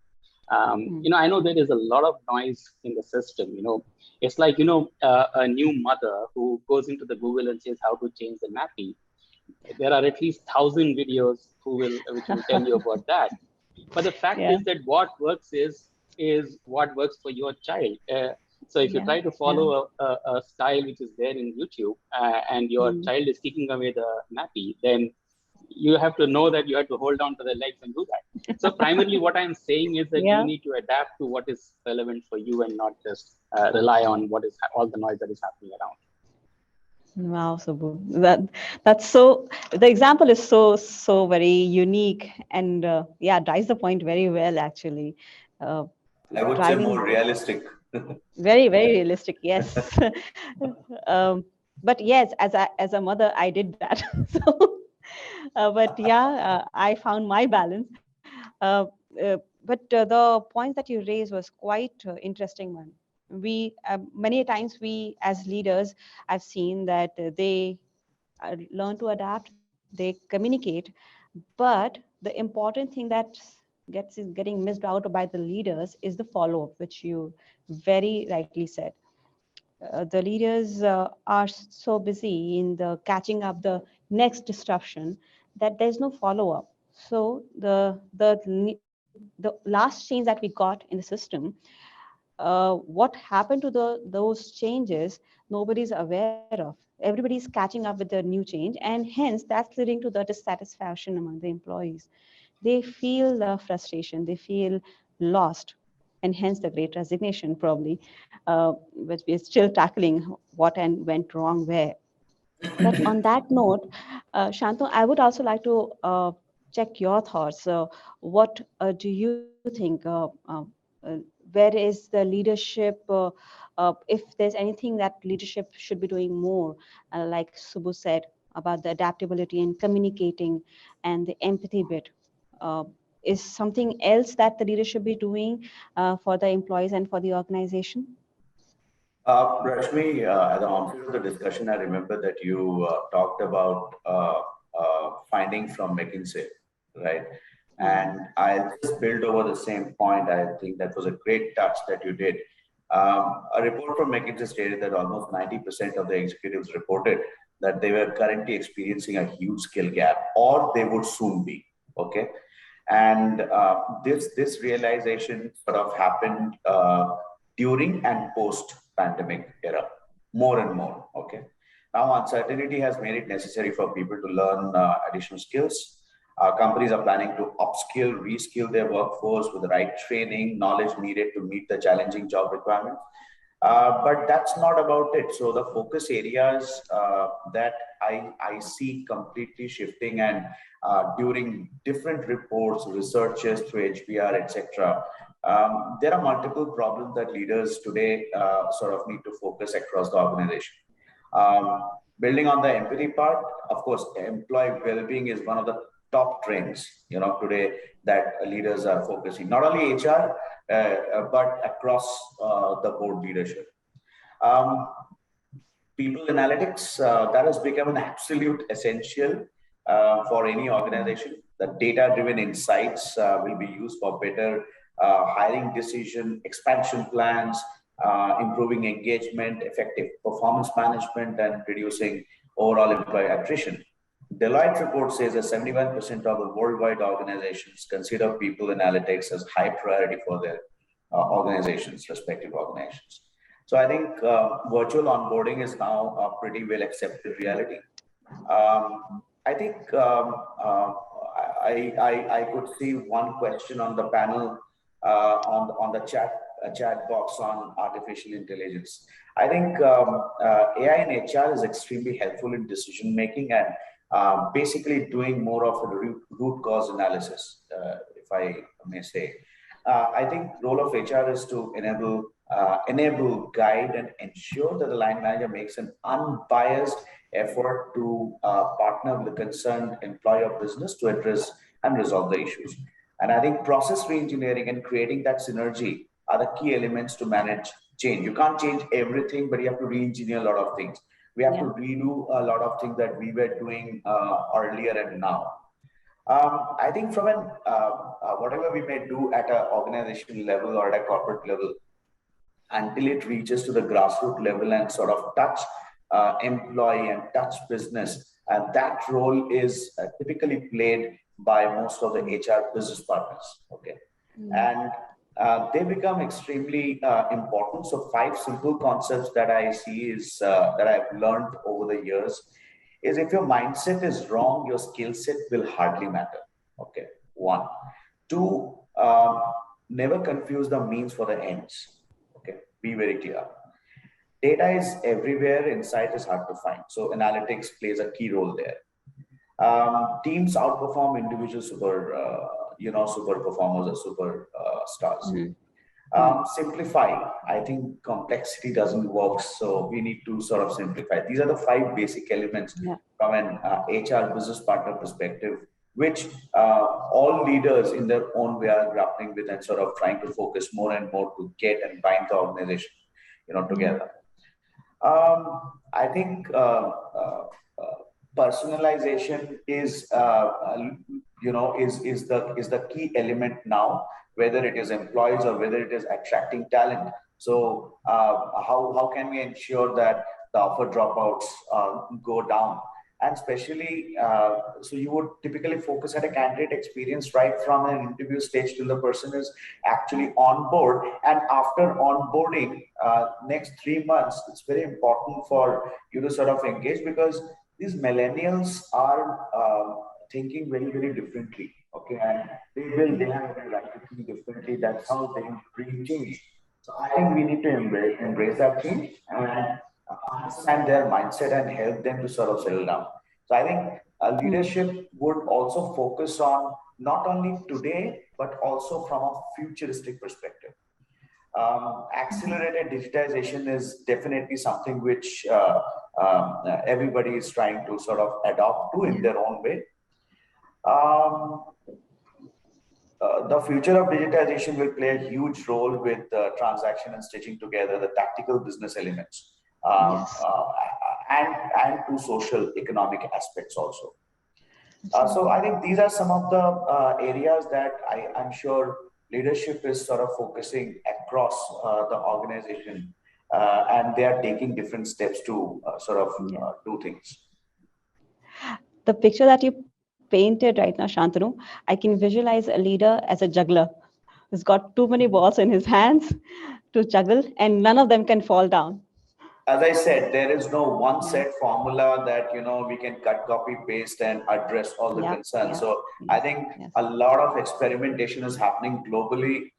You know, I know there is a lot of noise in the system. You know, it's like, you know, a new mother who goes into the Google and says how to change the nappy. There are at least 1,000 videos which will tell you about that. But the fact is that what works is what works for your child. So if you try to follow a style which is there in YouTube and your child is kicking away the nappy, then you have to know that you have to hold on to the legs and do that. So primarily what I'm saying is that you need to adapt to what is relevant for you and not just rely on what is all the noise that is happening around. Wow, Subu. That's so, the example is so very unique and drives the point very well, actually. I would say more realistic. Very, very realistic, yes. But yes, as a mother, I did that. So, but yeah, I found my balance. But the point that you raised was quite interesting one. We many times we as leaders, I've seen that they learn to adapt, they communicate, but the important thing that is getting missed out by the leaders is the follow-up, which you very rightly said. The leaders are so busy in the catching up the next disruption that there's no follow-up. So the last change that we got in the system, what happened to those changes, nobody's aware of. Everybody's catching up with the new change, and hence that's leading to the dissatisfaction among the employees. They feel the frustration, they feel lost, and hence the great resignation probably, but we're still tackling what and went wrong where. But on that note, Shantanu, I would also like to check your thoughts. What do you think where is the leadership, if there's anything that leadership should be doing more, like Subu said, about the adaptability and communicating and the empathy bit. Is something else that the leader should be doing for the employees and for the organization? Rashmi, at the onset of the discussion, I remember that you talked about finding from McKinsey, right? And I'll just build over the same point. I think that was a great touch that you did. A report from McKinsey stated that almost 90% of the executives reported that they were currently experiencing a huge skill gap, or they would soon be. Okay, and this realization sort of happened during and post pandemic era, more and more. Okay, now uncertainty has made it necessary for people to learn additional skills. Companies are planning to upskill, reskill their workforce with the right training, knowledge needed to meet the challenging job requirements. But that's not about it. So the focus areas that I see completely shifting, and during different reports, researches through HBR, etc., there are multiple problems that leaders today sort of need to focus across the organization. Building on the empathy part, of course, employee well-being is one of the top trends, today that leaders are focusing, not only HR, but across the board leadership. People analytics, that has become an absolute essential for any organization. The data-driven insights will be used for better hiring decision, expansion plans, improving engagement, effective performance management, and reducing overall employee attrition. Deloitte report says that 71% of the worldwide organizations consider people analytics as high priority for their organizations, respective organizations. So I think virtual onboarding is now a pretty well accepted reality. I think I could see one question on the panel on the chat box on artificial intelligence. I think AI in HR is extremely helpful in decision making and basically doing more of a root cause analysis, if I may say. I think role of HR is to enable, guide, and ensure that the line manager makes an unbiased effort to partner with the concerned employee or business to address and resolve the issues. And I think process reengineering and creating that synergy are the key elements to manage change. You can't change everything, but you have to re-engineer a lot of things. We have to redo a lot of things that we were doing earlier and now. I think from an whatever we may do at an organizational level or at a corporate level, until it reaches to the grassroots level and sort of touch employee and touch business, and that role is typically played by most of the HR business partners. Okay, and they become extremely important. So 5 simple concepts that I see is that I've learned over the years is, if your mindset is wrong, your skill set will hardly matter. Okay, 1. 2, never confuse the means for the ends. Okay, be very clear. Data is everywhere, insight is hard to find. So analytics plays a key role there. Teams outperform individual super performers or super stars. Simplify. I think complexity doesn't work, so we need to sort of simplify. These are the 5 basic elements from an HR business partner perspective, which all leaders in their own way are grappling with and sort of trying to focus more and more to get and bind the organization, together. I think personalization is the key element now, whether it is employees or whether it is attracting talent. So how can we ensure that the offer dropouts go down? And especially, so you would typically focus at a candidate experience right from an interview stage till the person is actually on board. And after onboarding, next 3 months, it's very important for you to sort of engage, because these millennials are thinking very, very differently. Okay, and they have a right to think differently. That's how they bring change. So I think we need to embrace that change and understand their mindset and help them to sort of settle down. So I think leadership would also focus on not only today, but also from a futuristic perspective. Accelerated digitization is definitely something which everybody is trying to sort of adopt to in their own way. The future of digitization will play a huge role with transaction and stitching together the tactical business elements and to social economic aspects also. So I think these are some of the areas that I'm sure leadership is sort of focusing across the organization, and they are taking different steps to sort of do things. The picture that you painted right now, Shantanu, I can visualize a leader as a juggler who's got too many balls in his hands to juggle, and none of them can fall down. As I said, there is no one set formula that we can cut, copy, paste, and address all the concerns. So I think a lot of experimentation is happening globally,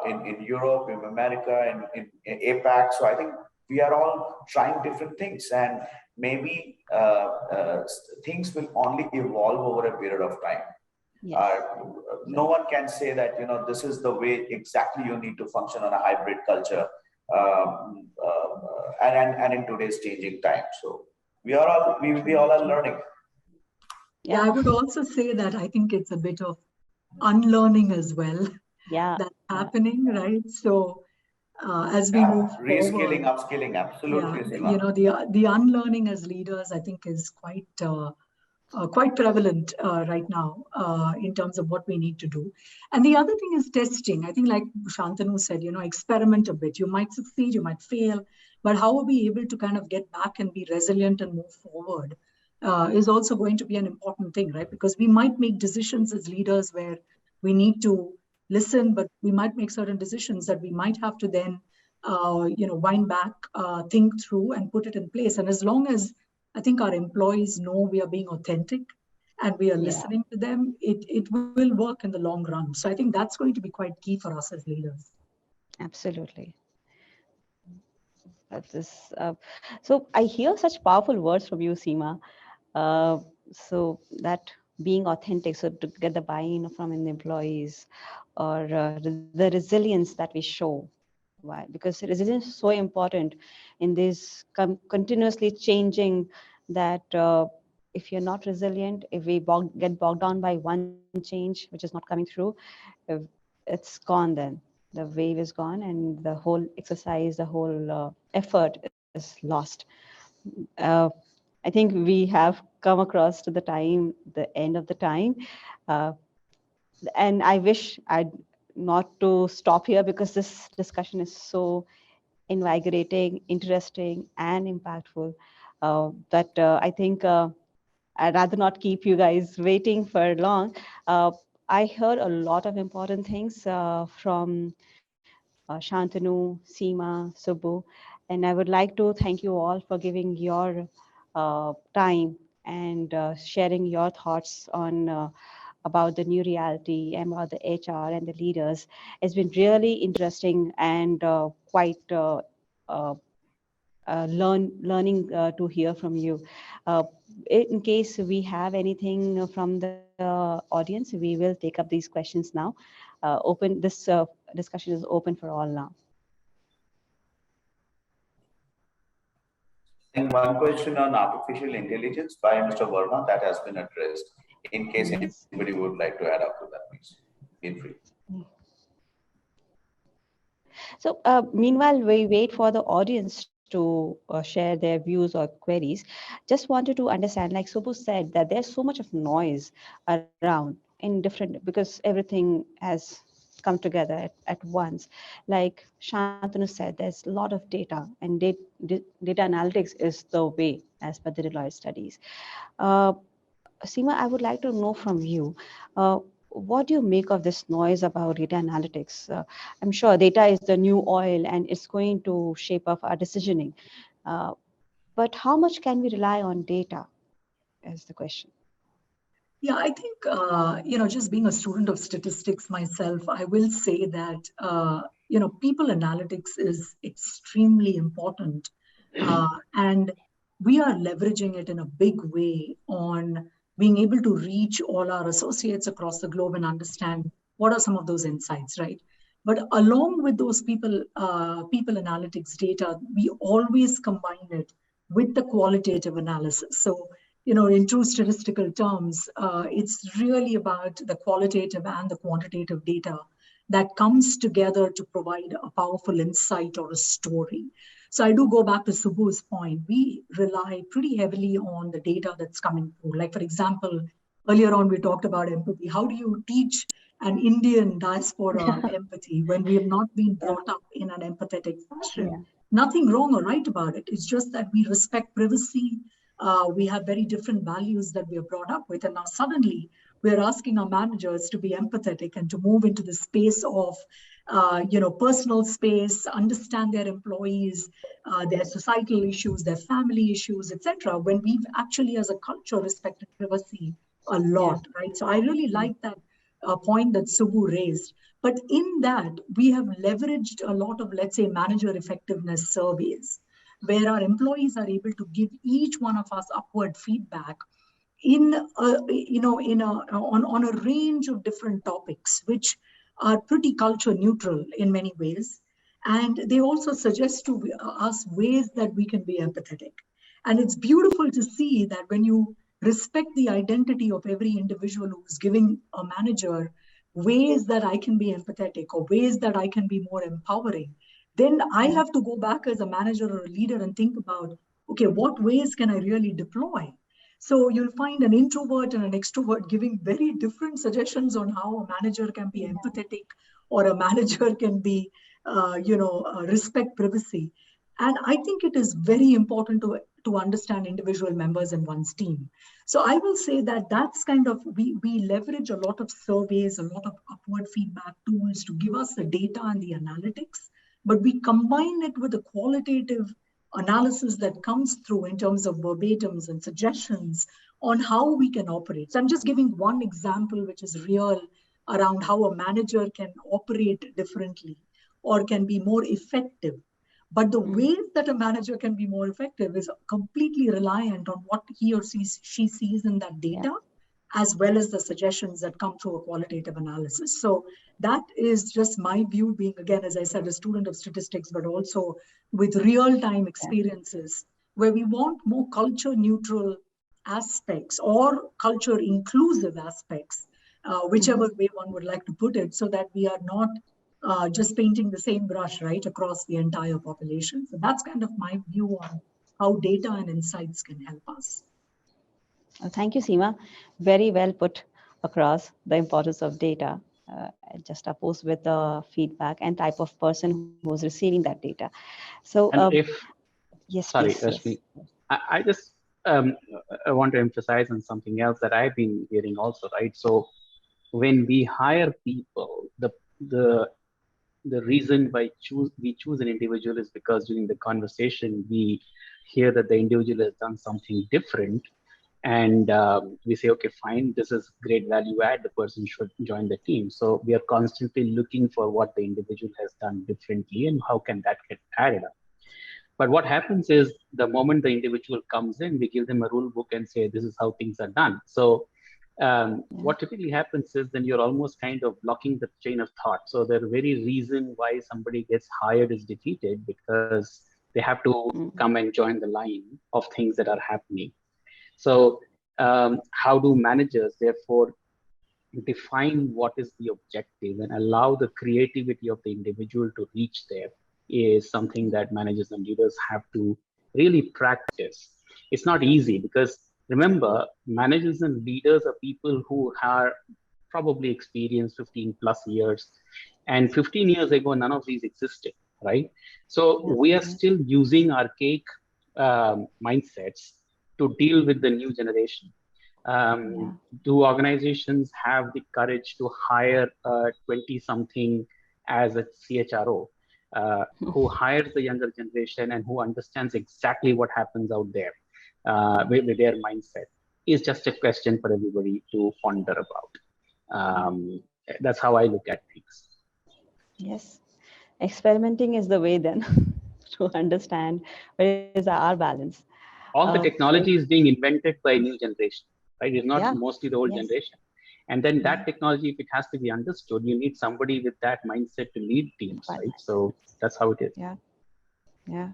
in Europe, in America, in APAC. So I think we are all trying different things, and maybe things will only evolve over a period of time. No one can say that this is the way exactly you need to function on a hybrid culture. And in today's changing time, so we all are learning. I would also say that I think it's a bit of unlearning as well. That's happening, right? So as we move reskilling, forward, upskilling, absolutely. The unlearning as leaders, I think, is quite prevalent right now in terms of what we need to do. And the other thing is testing. I think, like Shantanu said, experiment a bit. You might succeed, you might fail, but how are we able to kind of get back and be resilient and move forward is also going to be an important thing, right? Because we might make decisions as leaders where we need to listen, but we might make certain decisions that we might have to then, wind back, think through and put it in place. And as long as I think our employees know we are being authentic and we are listening to them, it will work in the long run. So I think that's going to be quite key for us as leaders. Absolutely. So I hear such powerful words from you, Seema. So that being authentic, so to get the buy-in from the employees, or the resilience that we show. Why? Because resilience is so important in this continuously changing that if you're not resilient, if we get bogged down by one change which is not coming through, it's gone then. The wave is gone and the whole exercise, the whole effort is lost. I think we have come across to the end of the time. And I wish I'd not to stop here because this discussion is so invigorating, interesting, and impactful. But I think I'd rather not keep you guys waiting for long. I heard a lot of important things from Shantanu, Seema, Subu, and I would like to thank you all for giving your time and sharing your thoughts on about the new reality and about the HR and the leaders. It's been really interesting and quite learning to hear from you. In case we have anything from the audience, we will take up these questions now. This discussion is open for all now. I think one question on artificial intelligence by Mr. Verma that has been addressed. In case anybody would like to add up to that, please feel free. So meanwhile, we wait for the audience to share their views or queries. Just wanted to understand, like Subu said, that there's so much of noise around in different, because everything has come together at once. Like Shantanu said, there's a lot of data, and data analytics is the way as per the Deloitte studies. Seema, I would like to know from you, what do you make of this noise about data analytics? I'm sure data is the new oil and it's going to shape up our decisioning. But how much can we rely on data is the question. Yeah, I think, just being a student of statistics myself, I will say that, people analytics is extremely important. And we are leveraging it in a big way on being able to reach all our associates across the globe and understand what are some of those insights, right? But along with those people analytics data, we always combine it with the qualitative analysis. So, in true statistical terms, it's really about the qualitative and the quantitative data that comes together to provide a powerful insight or a story. So I do go back to Subu's point. We rely pretty heavily on the data that's coming through. Like, for example, earlier on, we talked about empathy. How do you teach an Indian diaspora empathy when we have not been brought up in an empathetic fashion? Yeah. Nothing wrong or right about it. It's just that we respect privacy. We have very different values that we are brought up with. And now suddenly we're asking our managers to be empathetic and to move into the space of, personal space, understand their employees, their societal issues, their family issues, etc. When we've actually, as a culture, respected privacy a lot, right? So I really like that point that Subu raised. But in that, we have leveraged a lot of, let's say, manager effectiveness surveys, where our employees are able to give each one of us upward feedback on a range of different topics, which are pretty culture neutral in many ways. And they also suggest to us ways that we can be empathetic. And it's beautiful to see that when you respect the identity of every individual who's giving a manager ways that I can be empathetic or ways that I can be more empowering, then I have to go back as a manager or a leader and think about, okay, what ways can I really deploy? So you'll find an introvert and an extrovert giving very different suggestions on how a manager can be empathetic or a manager can be, respect privacy. And I think it is very important to understand individual members in one's team. So I will say that that's kind of, we leverage a lot of surveys, a lot of upward feedback tools to give us the data and the analytics, but we combine it with the qualitative analysis that comes through in terms of verbatims and suggestions on how we can operate. So I'm just giving one example, which is real, around how a manager can operate differently or can be more effective. But the ways that a manager can be more effective is completely reliant on what he or she sees in that data, as well as the suggestions that come through a qualitative analysis. So that is just my view, being, again, as I said, a student of statistics, but also with real-time experiences, where we want more culture-neutral aspects or culture-inclusive aspects, whichever way one would like to put it, so that we are not just painting the same brush, right, across the entire population. So that's kind of my view on how data and insights can help us. Thank you, Seema. Very well put across the importance of data, just opposed with the feedback and type of person who's receiving that data. So, yes, sorry, please, Rashmi, yes. I just I want to emphasize on something else that I've been hearing also, right? So when we hire people, the reason why we choose an individual is because during the conversation we hear that the individual has done something different, and we say, okay, fine, this is great value add, the person should join the team. So we are constantly looking for what the individual has done differently and how can that get added up. But what happens is the moment the individual comes in, we give them a rule book and say, this is how things are done. So what typically happens is then you're almost kind of blocking the chain of thought. So the very reason why somebody gets hired is defeated because they have to come and join the line of things that are happening. So how do managers therefore define what is the objective and allow the creativity of the individual to reach there is something that managers and leaders have to really practice. It's not easy because remember, managers and leaders are people who are probably experienced 15 plus years, and 15 years ago, none of these existed, right? So we are still using archaic mindsets to deal with the new generation. Do organizations have the courage to hire a 20-something as a CHRO who hires the younger generation and who understands exactly what happens out there with their mindset? Is just a question for everybody to ponder about. That's how I look at things. Yes, experimenting is the way then to understand where is our balance. All the technology is being invented by new generation, right? It's not mostly the old generation. And then that technology, if it has to be understood, you need somebody with that mindset to lead teams, right? So that's how it is. Yeah, yeah.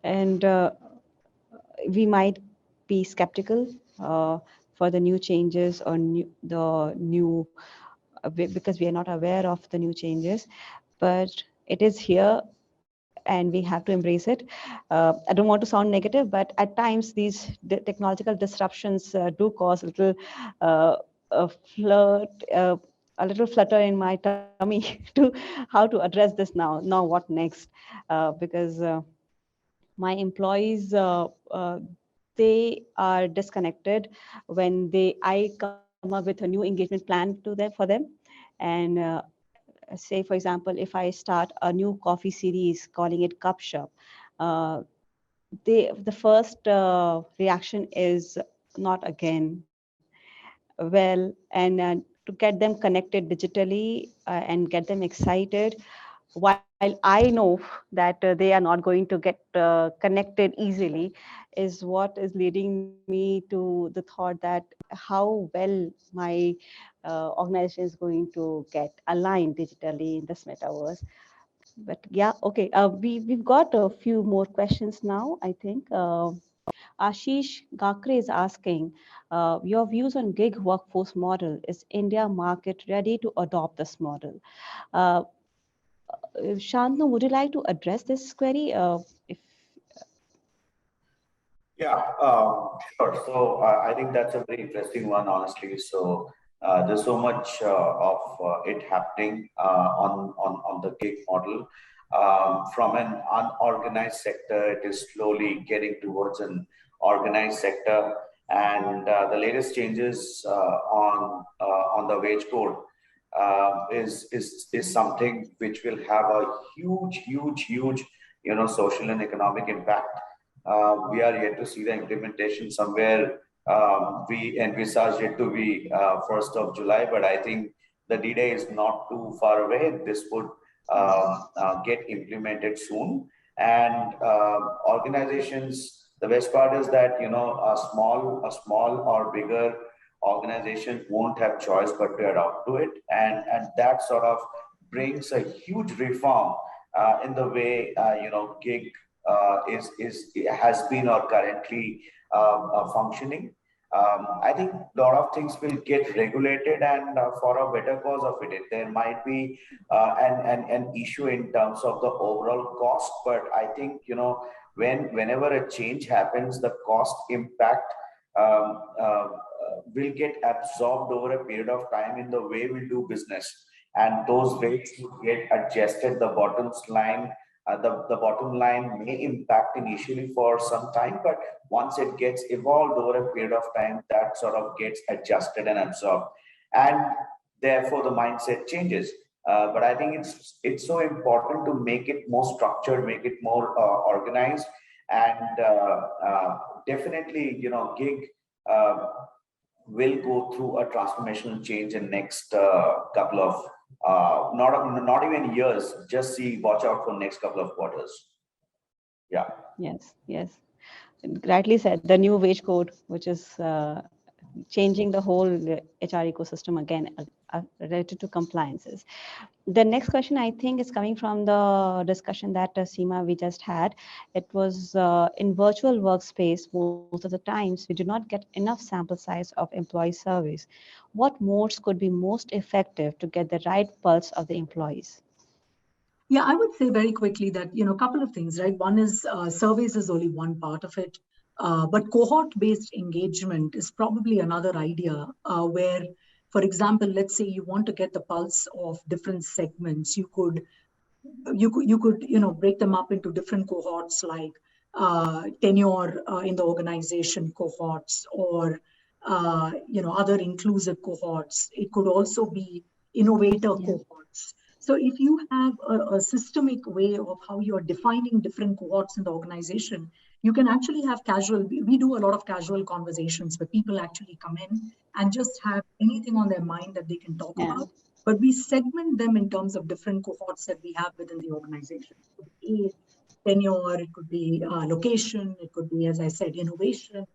And we might be skeptical for the new changes or because we are not aware of the new changes, but it is here and we have to embrace it. I don't want to sound negative, but at times these technological disruptions do cause a flirt, a little flutter in my tummy to how to address this now. Now what next? Because my employees, they are disconnected when I come up with a new engagement plan for them. And say, for example, if I start a new coffee series calling it Cup Shop, the first reaction is not again. Well, and to get them connected digitally and get them excited, while I know that they are not going to get connected easily, is what is leading me to the thought that how well my organization is going to get aligned digitally in this metaverse. But yeah, okay. We've got a few more questions now, I think. Ashish Gakre is asking, your views on gig workforce model. Is India market ready to adopt this model? Shantanu, would you like to address this query? Yeah, sure. So I think that's a very interesting one, honestly. So there's so much of it happening on the gig model. From an unorganized sector, it is slowly getting towards an organized sector. And the latest changes on the wage code is something which will have a huge social and economic impact. We are yet to see the implementation somewhere. We envisage it to be 1st of July, but I think the D-Day is not too far away. This would get implemented soon. And organizations, the best part is that, a small or bigger organization won't have choice but to adopt to it. And that sort of brings a huge reform in the way, gig has been or currently functioning. I think a lot of things will get regulated, and for a better cause of it. There might be an issue in terms of the overall cost, but I think whenever a change happens, the cost impact will get absorbed over a period of time in the way we do business, and those rates will get adjusted. The bottom line. The bottom line may impact initially for some time, but once it gets evolved over a period of time, that sort of gets adjusted and absorbed, and therefore the mindset changes. But I think it's so important to make it more structured, make it more organized, and definitely, gig will go through a transformational change in next couple of not even years. Just watch out for next couple of quarters. Yeah. Yes. Rightly said. The new wage code, which is changing the whole HR ecosystem again, related to compliances. The next question, I think, is coming from the discussion that Seema we just had. It was in virtual workspace, most of the times, we do not get enough sample size of employee surveys. What modes could be most effective to get the right pulse of the employees? Yeah, I would say very quickly that, a couple of things, right? One is surveys is only one part of it, but cohort-based engagement is probably another idea where, for example, let's say you want to get the pulse of different segments. You could break them up into different cohorts, like tenure in the organization cohorts, or other inclusive cohorts. It could also be innovator cohorts. So if you have a systemic way of how you're defining different cohorts in the organization, you can actually have we do a lot of casual conversations where people actually come in and just have anything on their mind that they can talk about. But we segment them in terms of different cohorts that we have within the organization. It could be age, tenure, it could be location, it could be, as I said, innovation,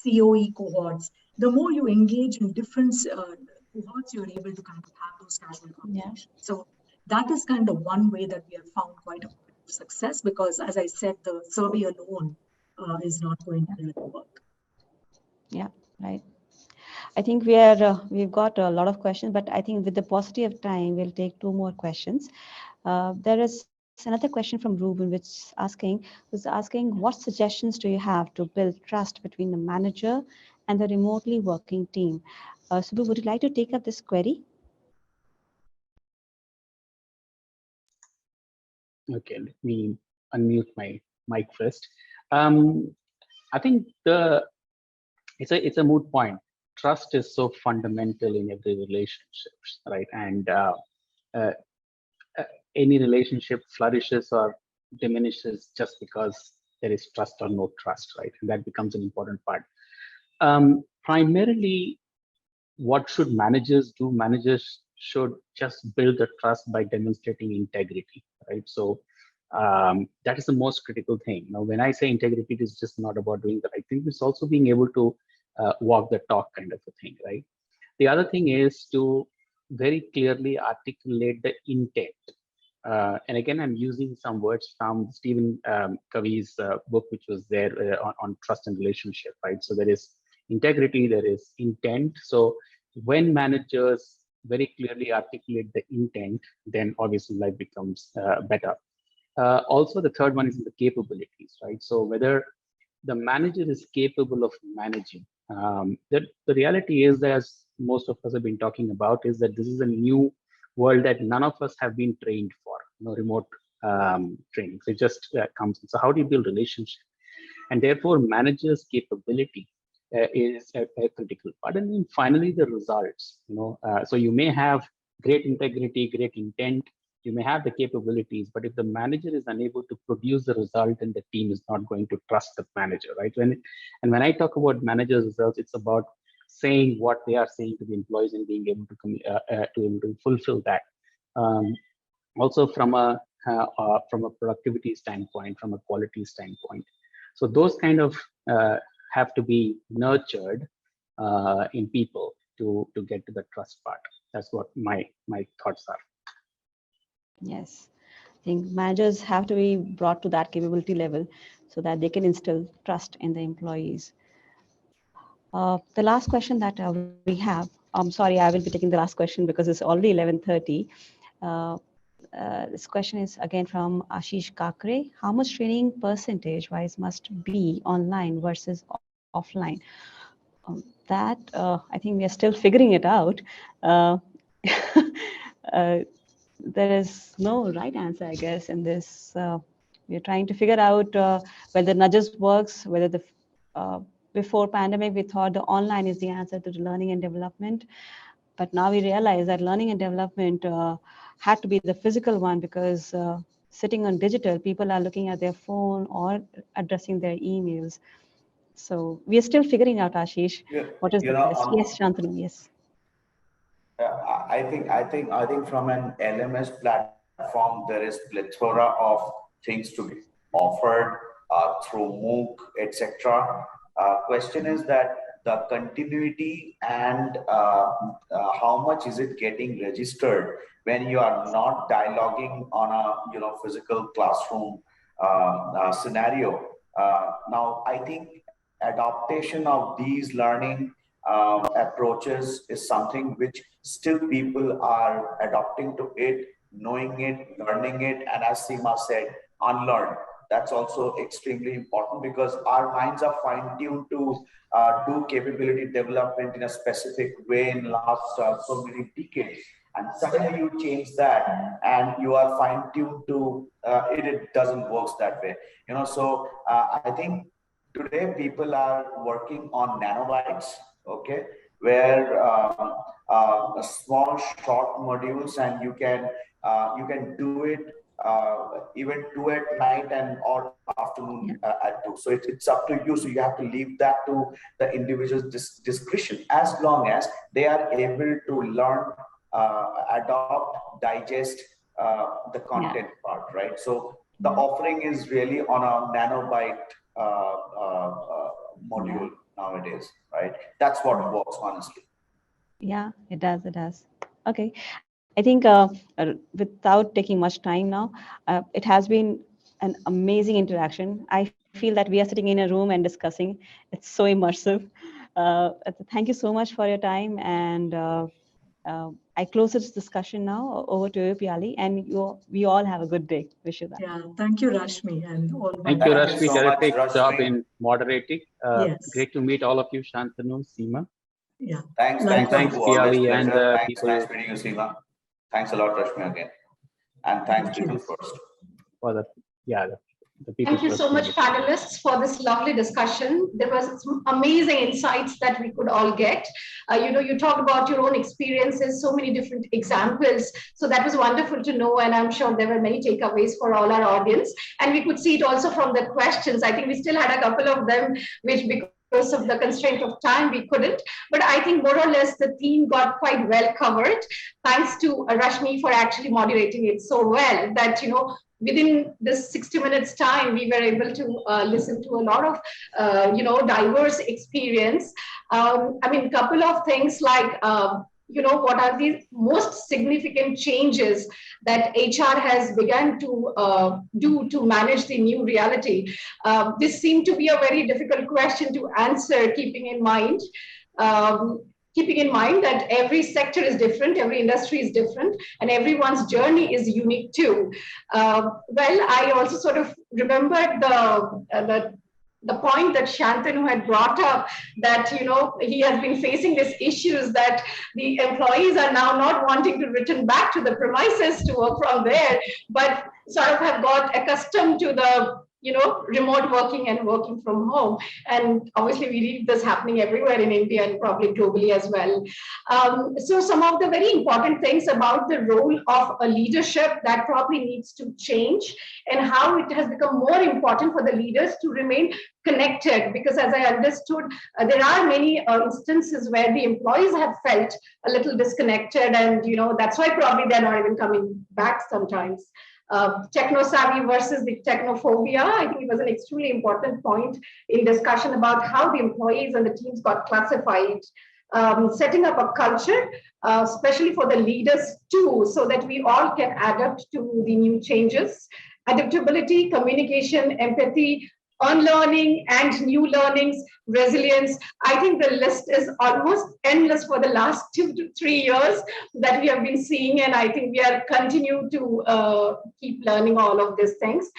COE cohorts. The more you engage in different cohorts, you're able to kind of have those casual conversations. So that is kind of one way that we have found quite a bit of success, because as I said, the survey alone is not going to work. Yeah, right. I think we've got a lot of questions, but I think with the paucity of time, we'll take 2 more questions. There is another question from Ruben, who's asking, what suggestions do you have to build trust between the manager and the remotely working team? Subu, would you like to take up this query? Okay, let me unmute my mic first. I think it's a moot point. Trust is so fundamental in every relationship, right? And any relationship flourishes or diminishes just because there is trust or no trust, right? And that becomes an important part. Primarily, what should managers do? Managers should just build the trust by demonstrating integrity, right? So that is the most critical thing. Now, when I say integrity, it is just not about doing the right thing. It's also being able to walk the talk kind of a thing, right? The other thing is to very clearly articulate the intent. And again, I'm using some words from Stephen Covey's book, which was there on trust and relationship, right? So there is integrity, there is intent. So when managers very clearly articulate the intent, then obviously life becomes better. Also, the third one is the capabilities, right? So whether the manager is capable of managing. The reality is that, as most of us have been talking about, is that this is a new world that none of us have been trained for, remote training. So it just comes. So how do you build relationship? And therefore, managers' capability is a critical part. And then finally, the results. So you may have great integrity, great intent. You may have the capabilities, but if the manager is unable to produce the result, then the team is not going to trust the manager, right? When I talk about managers' results, it's about saying what they are saying to the employees and being able to fulfill that. Also from a productivity standpoint, from a quality standpoint. So those kind of have to be nurtured in people to get to the trust part. That's what my thoughts are. Yes, I think managers have to be brought to that capability level so that they can instill trust in the employees. The last question that we have, I'm sorry, I will be taking the last question because it's already 11:30. This question is again from Ashish Kakre. How much training percentage-wise must be online versus offline? I think we are still figuring it out. There is no right answer, I guess, in this. We're trying to figure out whether nudges works, whether before pandemic, we thought the online is the answer to the learning and development. But now we realize that learning and development had to be the physical one, because sitting on digital, people are looking at their phone or addressing their emails. So we are still figuring out, Ashish, what is the best. Yes, Shantanu, yes. I think from an LMS platform, there is plethora of things to be offered through MOOC, etc. Question is that the continuity and how much is it getting registered when you are not dialoguing on a physical classroom scenario. Now, I think adaptation of these learning approaches is something which still people are adopting to it, knowing it, learning it, and as Seema said, unlearn. That's also extremely important, because our minds are fine-tuned to do capability development in a specific way in last so many decades. And suddenly you change that and you are fine-tuned to it doesn't work that way. So I think today people are working on nanobytes, okay, where small short modules, and you can do it even 2 at night and or afternoon at 2. So it's up to you. So you have to leave that to the individual's discretion, as long as they are able to learn, adopt, digest the content part, right? So the offering is really on a nanobyte module nowadays, right? That's what works, honestly. Yeah, it does. It does. Okay. I think without taking much time now, it has been an amazing interaction. I feel that we are sitting in a room and discussing. It's so immersive. Thank you so much for your time. And I close this discussion now. Over to you, Piali. And we all have a good day. Wish you that. Yeah, thank you, Rashmi, and all. Thank you, Thank you Rashmi. so much, Terrific job Rashmi. in moderating. Yes. Great to meet all of you, Shantanu, Seema. Yeah. Thanks, Thanks, Subu. Always Piali, and pleasure. people. Thanks meeting you, Seema. Thanks a lot, Rashmi, again. And thanks, Thank you. People First. For the people. Thank you so much, panelists, for this lovely discussion. There was some amazing insights that we could all get. You talked about your own experiences, so many different examples. So that was wonderful to know, and I'm sure there were many takeaways for all our audience. And we could see it also from the questions. I think we still had a couple of them, which because of the constraint of time, we couldn't. But I think more or less the theme got quite well covered. Thanks to Rashmi for actually moderating it so well that, within this 60 minutes time, we were able to listen to a lot of, diverse experience. A couple of things like, what are the most significant changes that HR has begun to do to manage the new reality? This seemed to be a very difficult question to answer, keeping in mind that every sector is different, every industry is different, and everyone's journey is unique too. I also sort of remembered the point that Shantanu had brought up, that he has been facing these issues that the employees are now not wanting to return back to the premises to work from there, but sort of have got accustomed to the remote working and working from home. And obviously we read this happening everywhere in India and probably globally as well. So some of the very important things about the role of a leadership that probably needs to change, and how it has become more important for the leaders to remain connected, because as I understood, there are many instances where the employees have felt a little disconnected, and that's why probably they're not even coming back sometimes. Techno-savvy versus the technophobia, I think it was an extremely important point in discussion about how the employees and the teams got classified. Setting up a culture, especially for the leaders too, so that we all can adapt to the new changes. Adaptability, communication, empathy, unlearning and new learnings, resilience. I think the list is almost endless for the last 2 to 3 years that we have been seeing, and I think we are continue to keep learning all of these things.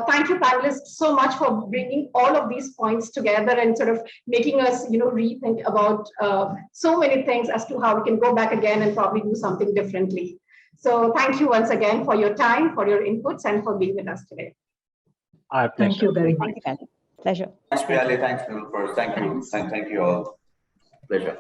Thank you, panelists, so much for bringing all of these points together and sort of making us, rethink about so many things as to how we can go back again and probably do something differently. So thank you once again for your time, for your inputs, and for being with us today. Our pleasure. Thank you very much. Pleasure. Thanks, Piali. Thanks, People First. Thank you. Thank you all. Pleasure.